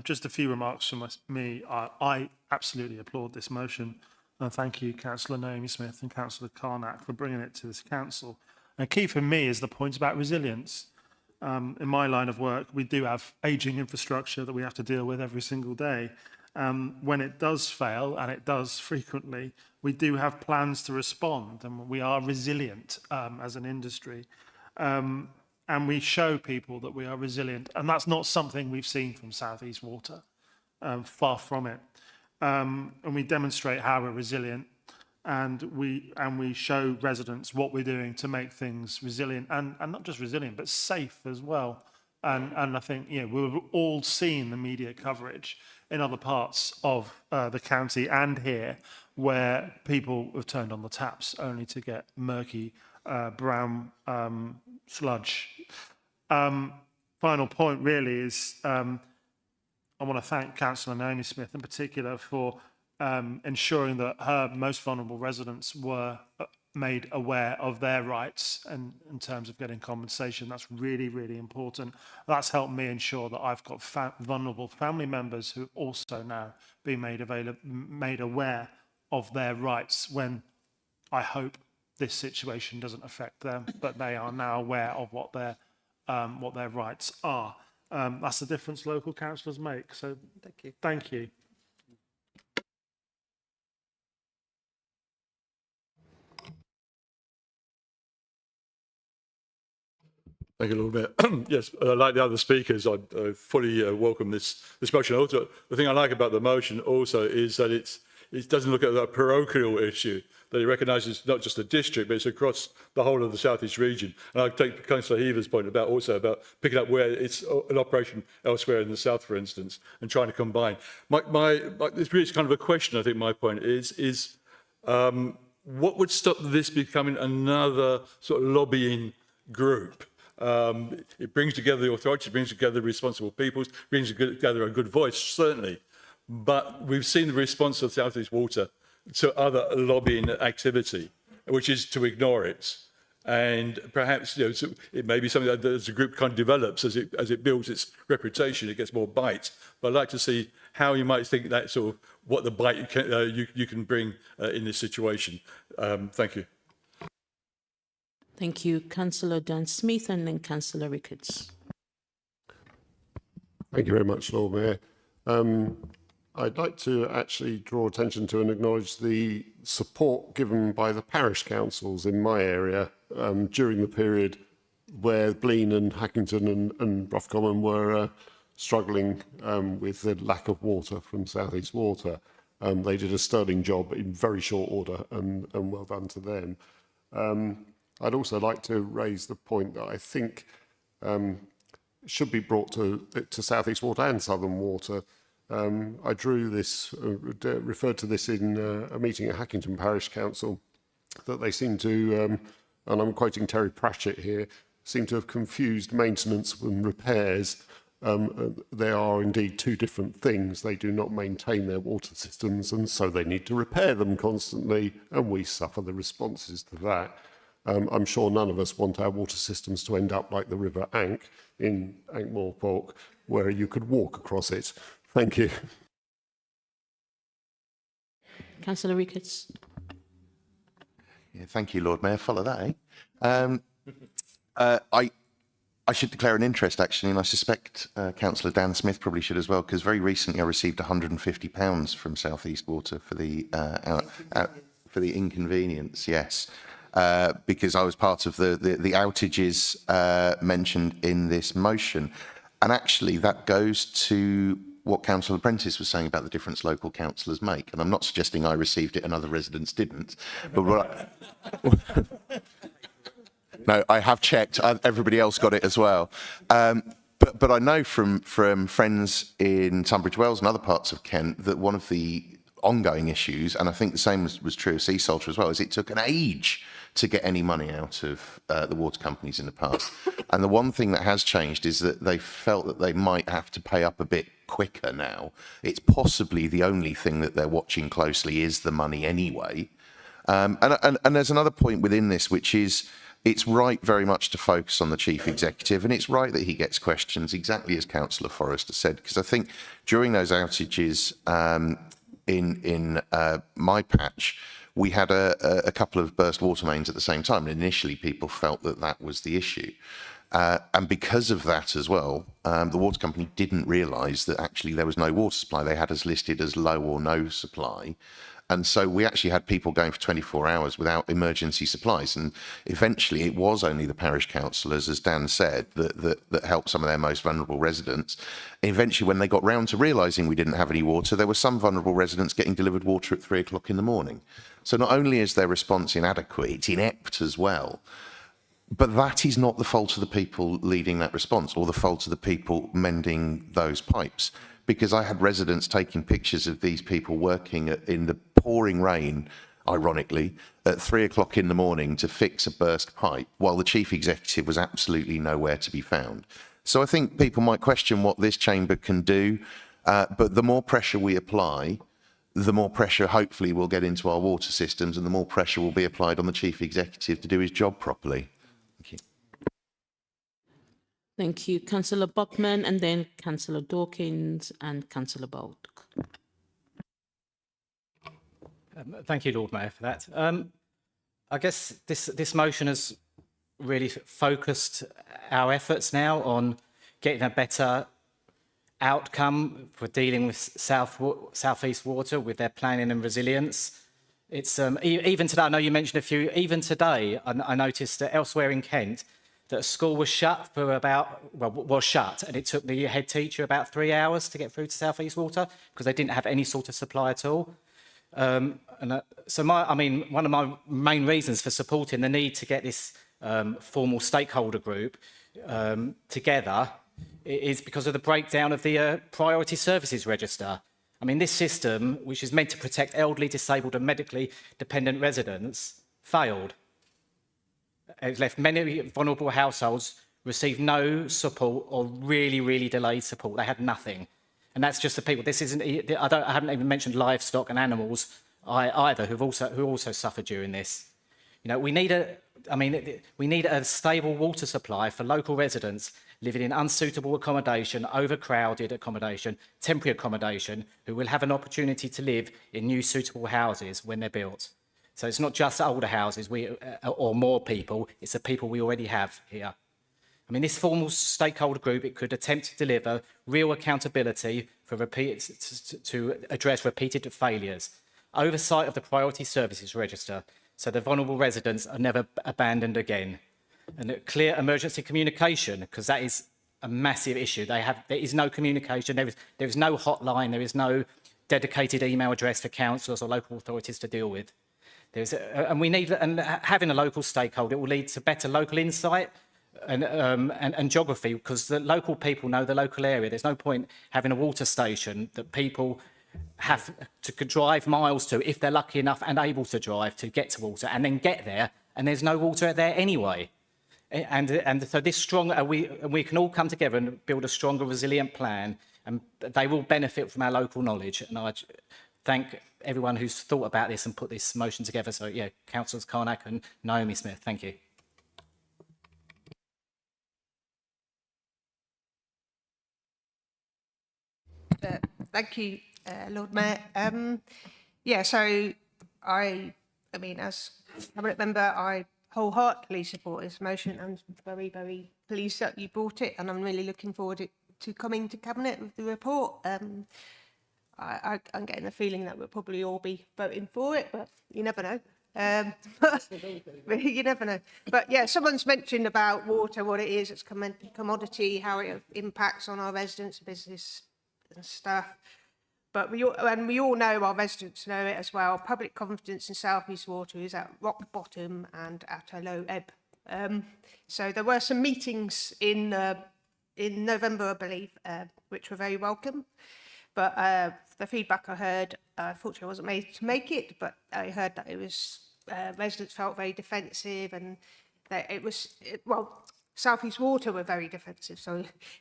Just a few remarks from me. I absolutely applaud this motion, and thank you, Councillor Naomi Smith and Councillor Carnac, for bringing it to this council. And key for me is the point about resilience. In my line of work, we do have ageing infrastructure that we have to deal with every single day. When it does fail, and it does frequently, we do have plans to respond, and we are resilient as an industry. And we show people that we are resilient, and that's not something we've seen from South East Water, far from it. And we demonstrate how we're resilient, and we show residents what we're doing to make things resilient, and not just resilient, but safe as well. And I think, you know, we've all seen the media coverage in other parts of the county and here, where people have turned on the taps only to get murky brown sludge. Final point really is I want to thank Councillor Naomi Smith in particular for ensuring that her most vulnerable residents were made aware of their rights and in terms of getting compensation. That's really, really important. That's helped me ensure that I've got vulnerable family members who also now be made aware of their rights when I hope this situation doesn't affect them, but they are now aware of what their rights are. That's the difference local councillors make. So thank you. Thank you. Thank you, Lord Mayor. Yes, like the other speakers, I fully welcome this motion. Also, the thing I like about the motion also is that it doesn't look at a parochial issue, that it recognises not just the district, but it's across the whole of the South East region. And I take Councillor Heaver's point about picking up where it's an operation elsewhere in the south, for instance, and trying to combine. This really is kind of a question, I think my point is what would stop this becoming another sort of lobbying group? It brings together the authorities, brings together responsible peoples, brings together a good voice, certainly. But we've seen the response of South East Water to other lobbying activity, which is to ignore it. And perhaps it may be something that as a group kind of develops, as it builds its reputation, it gets more bite. But I'd like to see how you might think that sort of what the bite you can bring in this situation. Thank you. Thank you, Councillor Dan Smith, and then Councillor Ricketts. Thank you very much, Lord Mayor. I'd like to actually draw attention to and acknowledge the support given by the parish councils in my area during the period where Blean and Hackington and Roughcommon were struggling with the lack of water from South East Water. They did a sterling job in very short order, and well done to them. I'd also like to raise the point that I think should be brought to South East Water and Southern Water. I drew this, referred to this in a meeting at Hackington Parish Council, that they seem to, and I'm quoting Terry Pratchett here, seem to have confused maintenance and repairs They are indeed two different things. They do not maintain their water systems, and so they need to repair them constantly, and we suffer the responses to that. I'm sure none of us want our water systems to end up like the River Ank in Ankh-Morpork, where you could walk across it. Thank you. Councillor Ricketts. Yeah, thank you, Lord Mayor. Follow that, eh? I should declare an interest, actually, and I suspect Councillor Dan Smith probably should as well, because very recently I received £150 from South East Water for the inconvenience, yes, because I was part of the outages mentioned in this motion. And actually, that goes to what Councillor Prentice was saying about the difference local councillors make. And I'm not suggesting I received it and other residents didn't, but what no, I have checked. Everybody else got it as well. But I know from friends in Tunbridge Wells and other parts of Kent that one of the ongoing issues, and I think the same was true of Sea Salter as well, is it took an age to get any money out of the water companies in the past. And the one thing that has changed is that they felt that they might have to pay up a bit quicker now. It's possibly the only thing that they're watching closely is the money anyway. And there's another point within this, which is it's right very much to focus on the chief executive, and it's right that he gets questions, exactly as Councillor Forrester said, because I think during those outages in my patch, we had a couple of burst water mains at the same time, and initially people felt that that was the issue. And because of that as well, the water company didn't realise that actually there was no water supply. They had us listed as low or no supply. And so we actually had people going for 24 hours without emergency supplies. And eventually it was only the parish councillors, as Dan said, that helped some of their most vulnerable residents. And eventually, when they got round to realising we didn't have any water, there were some vulnerable residents getting delivered water at 3 o'clock in the morning. So not only is their response inadequate, it's inept as well. But that is not the fault of the people leading that response or the fault of the people mending those pipes. Because I had residents taking pictures of these people working in the pouring rain, ironically, at 3 o'clock in the morning to fix a burst pipe, while the chief executive was absolutely nowhere to be found. So I think people might question what this chamber can do, but the more pressure we apply, the more pressure hopefully will get into our water systems, and the more pressure will be applied on the chief executive to do his job properly. Thank you. Thank you. Councillor Buckman, and then Councillor Dawkins and Councillor Bold. Thank you, Lord Mayor, for that. I guess this motion has really focused our efforts now on getting a better outcome for dealing with South East Water with their planning and resilience. It's even today, I know you mentioned a few, even today, I noticed that elsewhere in Kent, that a school was shut for was shut, and it took the head teacher about 3 hours to get through to South East Water because they didn't have any sort of supply at all. So one of my main reasons for supporting the need to get this formal stakeholder group together is because of the breakdown of the priority services register. I mean, this system, which is meant to protect elderly, disabled and medically dependent residents, failed. It's left many vulnerable households receive no support or really, really delayed support. They had nothing. And that's just the people. This isn't, I haven't even mentioned livestock and animals either, who also suffered during this. You know, we need a stable water supply for local residents living in unsuitable accommodation, overcrowded accommodation, temporary accommodation, who will have an opportunity to live in new suitable houses when they're built. So it's not just older houses or more people, it's the people we already have here. I mean, this formal stakeholder group, it could attempt to deliver real accountability for to address repeated failures, oversight of the priority services register, so the vulnerable residents are never abandoned again, and clear emergency communication, because that is a massive issue. There is no communication, there is no hotline, there is no dedicated email address for councillors or local authorities to deal with. And having a local stakeholder will lead to better local insight and geography, because the local people know the local area. There's no point having a water station that people have to drive miles to, if they're lucky enough and able to drive to get to water, and then get there and there's no water there anyway. And so this strong, we can all come together and build a stronger, resilient plan, and they will benefit from our local knowledge. And I thank everyone who's thought about this and put this motion together. So yeah, Councillors Carnac and Naomi Smith, thank you. Thank you, Lord Mayor. Yeah, so I mean, as Cabinet Member, I wholeheartedly support this motion. I'm very, very pleased that you brought it, and I'm really looking forward to coming to Cabinet with the report. I'm getting the feeling that we'll probably all be voting for it, but you never know. You never know. But yeah, someone's mentioned about water, what it is, it's commodity, how it impacts on our residents, business and stuff. But we all know, our residents know it as well, public confidence in South East Water is at rock bottom and at a low ebb. So there were some meetings in November, I believe, which were very welcome. But the feedback I heard, unfortunately I wasn't made to make it, but I heard that it was, residents felt very defensive, and that it was, South East Water were very defensive,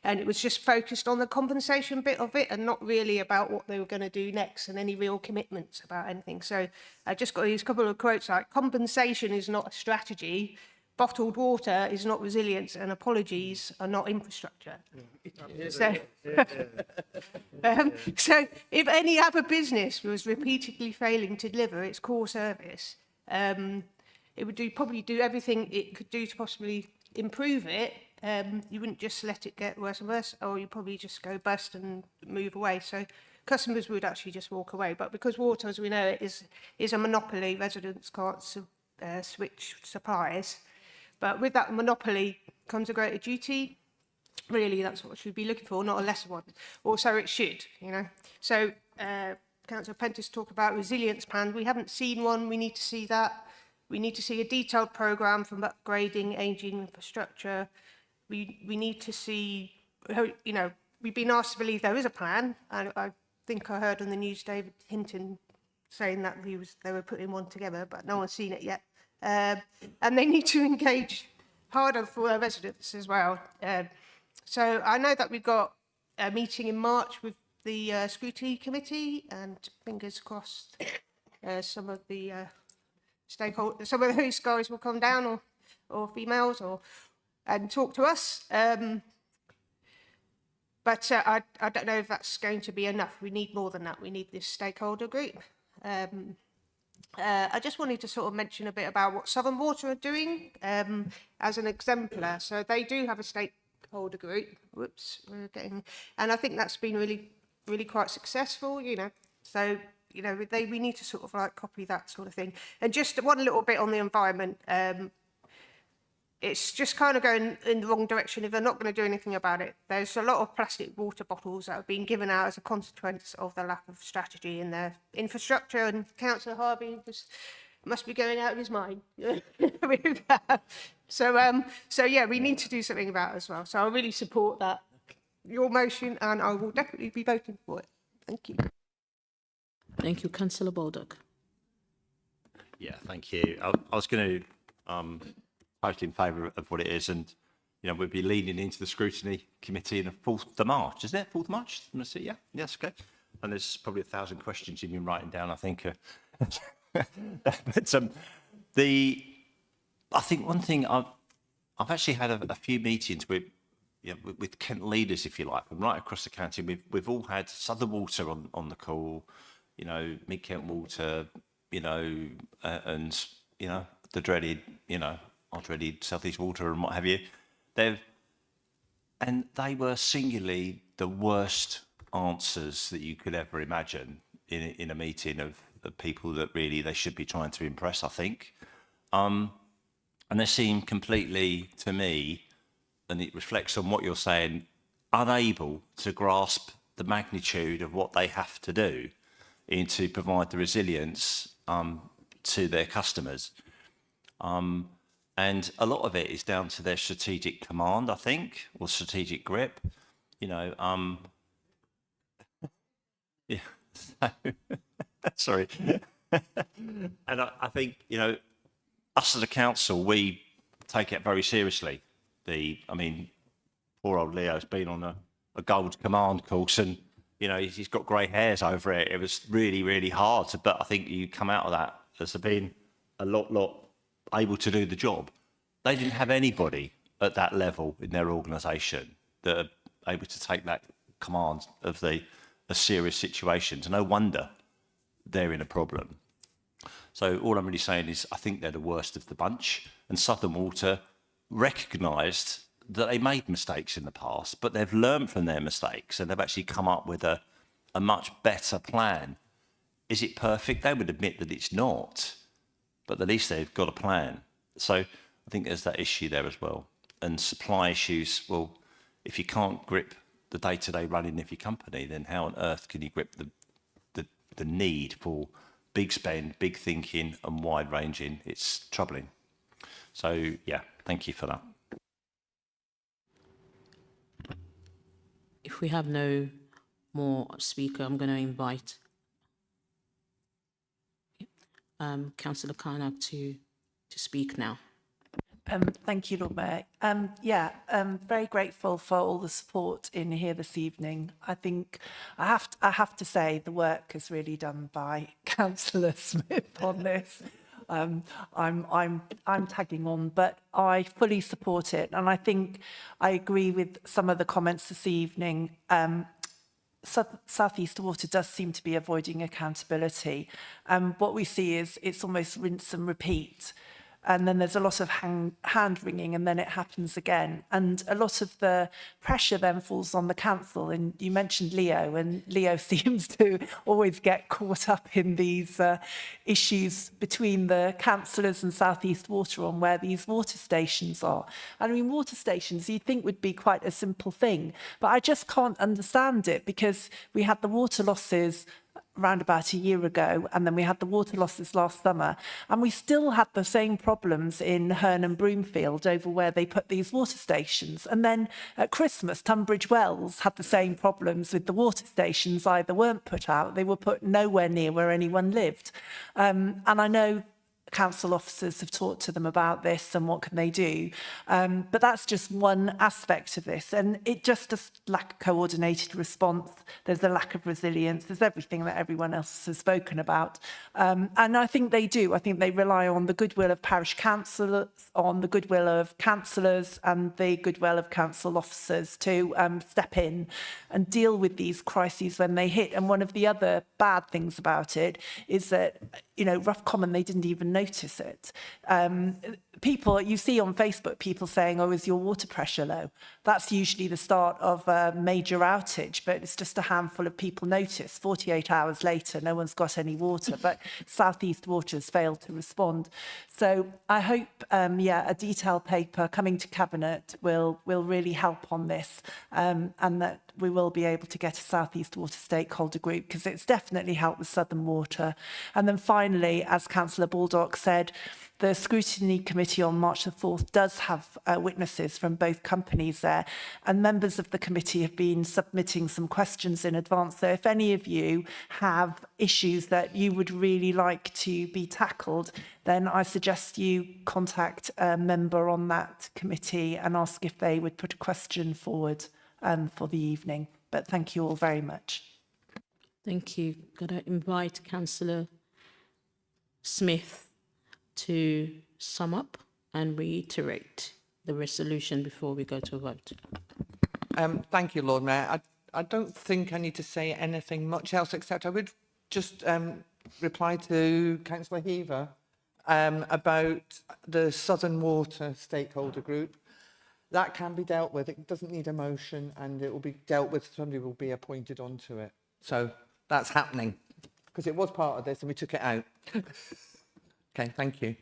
and it was just focused on the compensation bit of it and not really about what they were going to do next and any real commitments about anything. So I just got these couple of quotes like, compensation is not a strategy, bottled water is not resilience, and apologies are not infrastructure. So if any other business was repeatedly failing to deliver its core service, it would probably do everything it could do to possibly improve it. You wouldn't just let it get worse and worse, or you probably just go bust and move away. So customers would actually just walk away. But because water, as we know, it is a monopoly, residents can't switch suppliers. But with that monopoly comes a greater duty. Really, that's what we should be looking for, not a lesser one. Or so it should, you know. So Councillor Prentice talked about resilience plans. We haven't seen one. We need to see that. We need to see a detailed programme from upgrading ageing infrastructure. We need to see, you know, we've been asked to believe there is a plan. And I think I heard on the news David Hinton saying that they were putting one together, but no one's seen it yet. And they need to engage harder for their residents as well. So I know that we've got a meeting in March with the scrutiny committee, and fingers crossed some of the stakeholders, some of those guys will come down, or females, and talk to us. But I don't know if that's going to be enough. We need more than that. We need this stakeholder group. I just wanted to sort of mention a bit about what Southern Water are doing as an exemplar. So they do have a stakeholder group. And I think that's been really, really quite successful, you know. So, you know, we need to sort of like copy that sort of thing. And just one little bit on the environment. It's just kind of going in the wrong direction if they're not going to do anything about it. There's a lot of plastic water bottles that have been given out as a consequence of the lack of strategy in their infrastructure, and Councillor Harvey must be going out of his mind with that. So yeah, we need to do something about it as well. So I really support that, your motion, and I will definitely be voting for it. Thank you. Thank you, Councillor Baldock. Yeah, thank you. I was going to totally in favour of what it is, and you know, we'll be leaning into the scrutiny committee on the 4th of March, isn't it? 4th of March? Yeah, yes, okay. And there's probably 1,000 questions you've been writing down, I think. But I think one thing I've actually had a few meetings with, you know, with Kent leaders, if you like, from right across the county. We've all had Southern Water on the call, you know, Mid Kent Water, you know, and you know, the dreaded, you know, our dreaded South East Water and what have you. They were singularly the worst answers that you could ever imagine in a meeting of people that really they should be trying to impress, I think. And they seem completely, to me, and it reflects on what you're saying, unable to grasp the magnitude of what they have to do to provide the resilience to their customers. And a lot of it is down to their strategic command, I think, or strategic grip. You know, yeah. Sorry. And I think, you know, us as a council, we take it very seriously. I mean, poor old Leo's been on a gold command course, and you know he's got grey hairs over it. It was really, really hard. But I think you come out of that as being a lot able to do the job. They didn't have anybody at that level in their organisation that are able to take that command of a serious situation. No wonder they're in a problem. So all I'm really saying is I think they're the worst of the bunch, and Southern Water recognised that they made mistakes in the past, but they've learned from their mistakes and they've actually come up with a much better plan. Is it perfect? They would admit that it's not, but at least they've got a plan. So I think there's that issue there as well. And supply issues, well, if you can't grip the day-to-day running of your company, then how on earth can you grip the need for big spend, big thinking and wide ranging? It's troubling. So yeah, thank you for that. If we have no more speaker, I'm going to invite Councillor Carnac to speak now. Thank you, Lord Mayor. Very grateful for all the support in here this evening. I think I have to say the work is really done by Councillor Smith on this. I'm tagging on, but I fully support it, and I think I agree with some of the comments this evening. South East Water does seem to be avoiding accountability. What we see is it's almost rinse and repeat. And then there's a lot of hand-wringing, and then it happens again. And a lot of the pressure then falls on the council. And you mentioned Leo, and Leo seems to always get caught up in these issues between the councillors and South East Water on where these water stations are. And I mean, water stations you'd think would be quite a simple thing, but I just can't understand it, because we had the water losses around about a year ago, and then we had the water losses last summer, and we still had the same problems in Herne and Broomfield over where they put these water stations. And then at Christmas, Tunbridge Wells had the same problems with the water stations. Either weren't put out, they were put nowhere near where anyone lived. And I know council officers have talked to them about this and what can they do. But that's just one aspect of this. And it just does lack a coordinated response. There's a lack of resilience. There's everything that everyone else has spoken about. And I think they do. I think they rely on the goodwill of parish councillors, on the goodwill of councillors and the goodwill of council officers to step in and deal with these crises when they hit. And one of the other bad things about it is that, you know, Rough Common, they didn't even notice it. People, you see on Facebook, people saying, oh, is your water pressure low? That's usually the start of a major outage, but it's just a handful of people notice. 48 hours later, no one's got any water, but South East Water's failed to respond. So I hope, a detailed paper coming to Cabinet will really help on this, and that we will be able to get a South East Water stakeholder group, because it's definitely helped with Southern Water. And then finally, as Councillor Baldock said, the Scrutiny Committee on March the 4th does have witnesses from both companies there, and members of the committee have been submitting some questions in advance. So if any of you have issues that you would really like to be tackled, then I suggest you contact a member on that committee and ask if they would put a question forward for the evening. But thank you all very much. Thank you. Going to invite Councillor Smith to sum up and reiterate the resolution before we go to a vote. Thank you, Lord Mayor. I don't think I need to say anything much else, except I would just reply to Councillor Heaver about the Southern Water stakeholder group. That can be dealt with. It doesn't need a motion, and it will be dealt with. Somebody will be appointed onto it. So that's happening, because it was part of this and we took it out. Okay, thank you.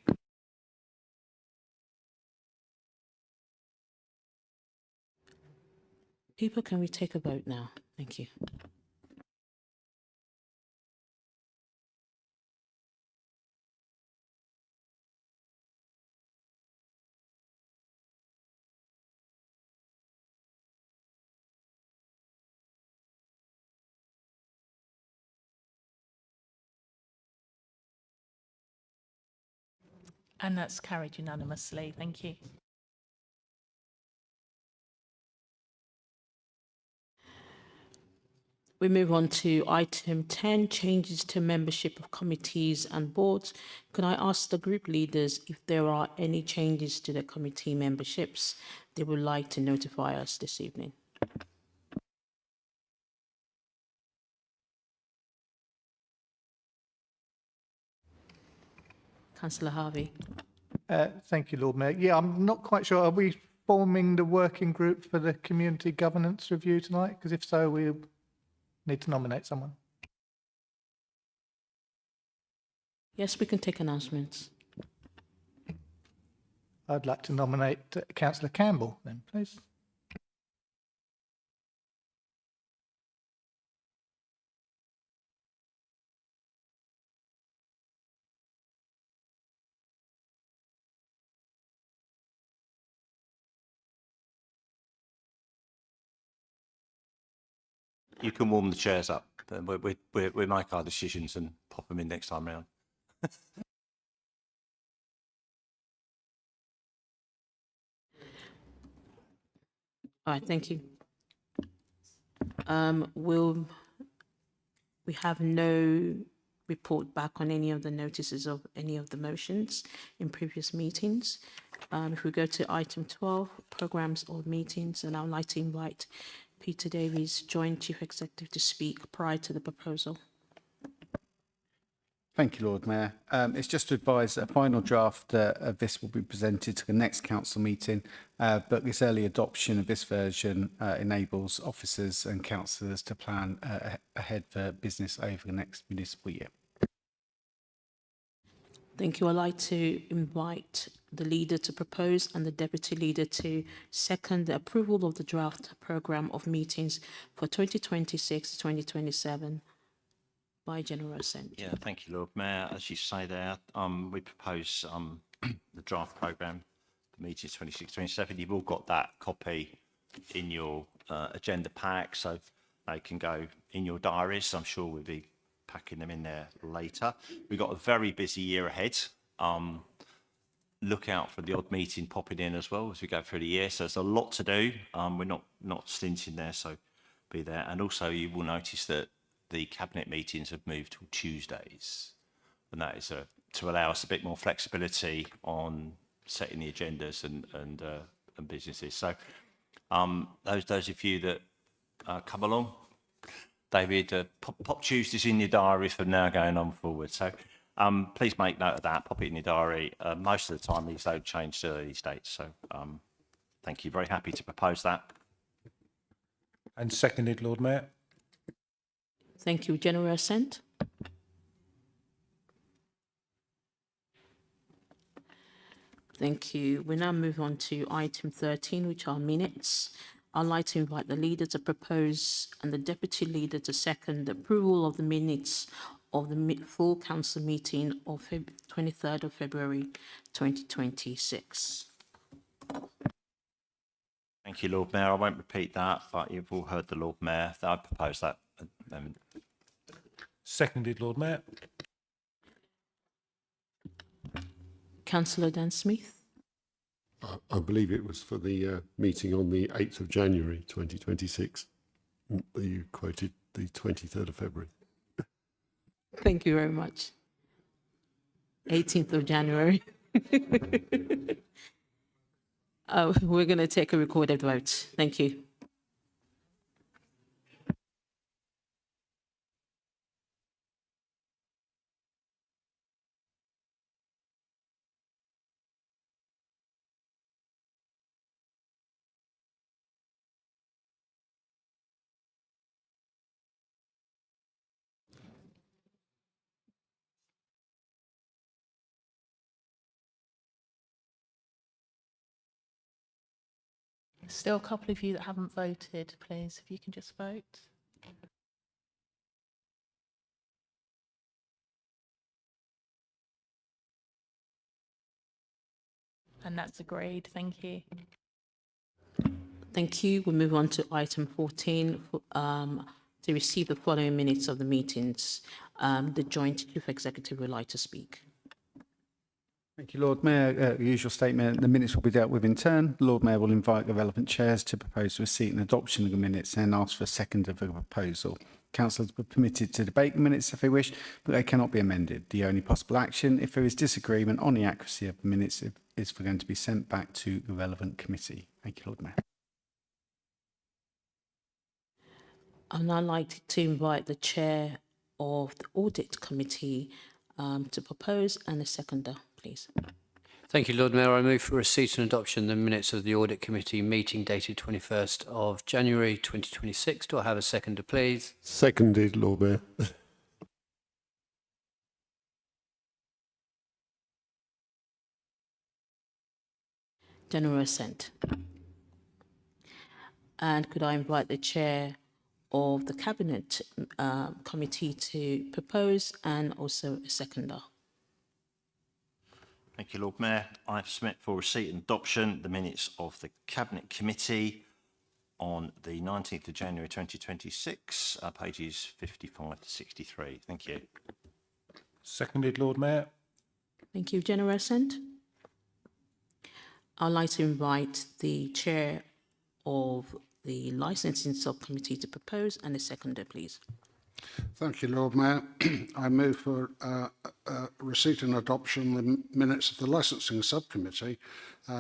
People, can we take a vote now? Thank you. And that's carried unanimously. Thank you. We move on to item 10, changes to membership of committees and boards. Can I ask the group leaders if there are any changes to the committee memberships they would like to notify us this evening? Councillor Harvey. Thank you, Lord Mayor. Yeah, I'm not quite sure. Are we forming the working group for the community governance review tonight? Because if so, we need to nominate someone. Yes, we can take announcements. I'd like to nominate Councillor Campbell then, please. You can warm the chairs up. We make our decisions and pop them in next time round. All right, thank you. We have no report back on any of the notices of any of the motions in previous meetings. If we go to item 12, programs or meetings, and I would like to invite Peter Davies, Joint Chief Executive, to speak prior to the proposal. Thank you, Lord Mayor. It's just to advise that a final draft of this will be presented to the next council meeting, but this early adoption of this version enables officers and councillors to plan ahead for business over the next municipal year. Thank you. I'd like to invite the leader to propose and the deputy leader to second the approval of the draft programme of meetings for 2026 to 2027 by general assent. Yeah, thank you, Lord Mayor. As you say there, we propose the draft programme for meetings 26-27. You've all got that copy in your agenda pack, so they can go in your diaries. I'm sure we'll be packing them in there later. We've got a very busy year ahead. Look out for the odd meeting popping in as well as we go through the year. So there's a lot to do. We're not stinting there, so be there. And also you will notice that the cabinet meetings have moved to Tuesdays, and that is to allow us a bit more flexibility on setting the agendas and businesses. So those of you that come along, David, pop Tuesdays in your diary from now going on forward. So please make note of that, pop it in your diary. Most of the time these don't change to these dates. So thank you, very happy to propose that. And seconded, Lord Mayor. Thank you. General assent? Thank you. We now move on to item 13, which are minutes. I'd like to invite the leader to propose and the deputy leader to second the approval of the minutes of the full council meeting of 23rd of February 2026. Thank you, Lord Mayor. I won't repeat that, but you've all heard the Lord Mayor. I propose that. Seconded, Lord Mayor. Councillor Dan Smith. I believe it was for the meeting on the 8th of January 2026. You quoted the 23rd of February. Thank you very much. 18th of January. We're going to take a recorded vote. Thank you. Still a couple of you that haven't voted, please, if you can just vote. And that's agreed. Thank you. Thank you. We move on to item 14 to receive the following minutes of the meetings. The Joint Chief Executive would like to speak. Thank you, Lord Mayor. Usual statement, the minutes will be dealt with in turn. The Lord Mayor will invite the relevant chairs to propose receipt and adoption of the minutes and ask for a second of the proposal. Councillors are permitted to debate the minutes if they wish, but they cannot be amended. The only possible action, if there is disagreement on the accuracy of the minutes, is for them to be sent back to the relevant committee. Thank you, Lord Mayor. And I'd like to invite the chair of the audit committee to propose and a seconder, please. Thank you, Lord Mayor. I move for receipt and adoption the minutes of the Audit Committee meeting dated 21st of January 2026. Do I have a seconder, please? Seconded, Lord Mayor. General assent. And could I invite the chair of the Cabinet Committee to propose and also a seconder? Thank you, Lord Mayor. I submit for receipt and adoption the minutes of the Cabinet Committee on the 19th of January 2026, pages 55 to 63. Thank you. Seconded, Lord Mayor. Thank you. General assent. I'd like to invite the chair of the Licensing Subcommittee to propose and a seconder, please. Thank you, Lord Mayor. I move for receipt and adoption the minutes of the Licensing Subcommittee,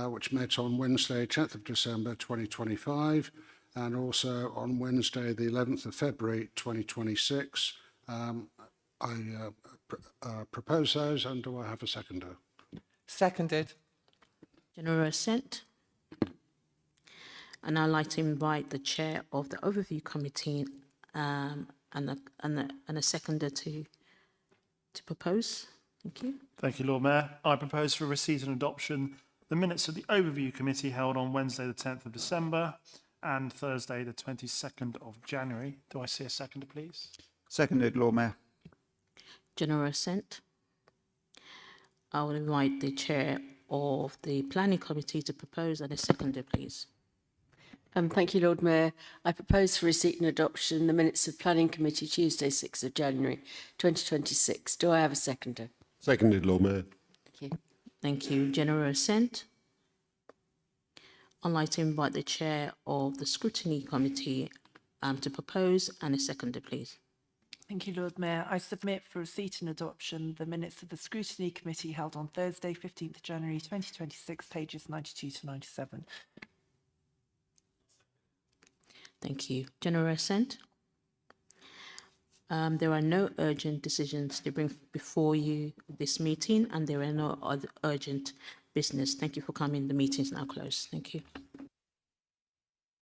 which met on Wednesday, 10th of December 2025, and also on Wednesday, the 11th of February 2026. I propose those, and do I have a seconder? Seconded. General assent. And I'd like to invite the chair of the Overview Committee and a seconder to propose. Thank you. Thank you, Lord Mayor. I propose for receipt and adoption the minutes of the Overview Committee held on Wednesday the 10th of December and Thursday the 22nd of January. Do I see a seconder, please? Seconded, Lord Mayor. General assent. I will invite the chair of the Planning Committee to propose and a seconder, please. Thank you, Lord Mayor. I propose for receipt and adoption the minutes of Planning Committee Tuesday, 6th of January 2026. Do I have a seconder? Seconded, Lord Mayor. Thank you. Thank you. General assent. I'd like to invite the chair of the Scrutiny Committee to propose and a seconder, please. Thank you, Lord Mayor. I submit for receipt and adoption the minutes of the Scrutiny Committee held on Thursday, 15th of January 2026, pages 92 to 97. Thank you. General assent. There are no urgent decisions to bring before you this meeting, and there are no other urgent business. Thank you for coming. The meeting is now closed. Thank you.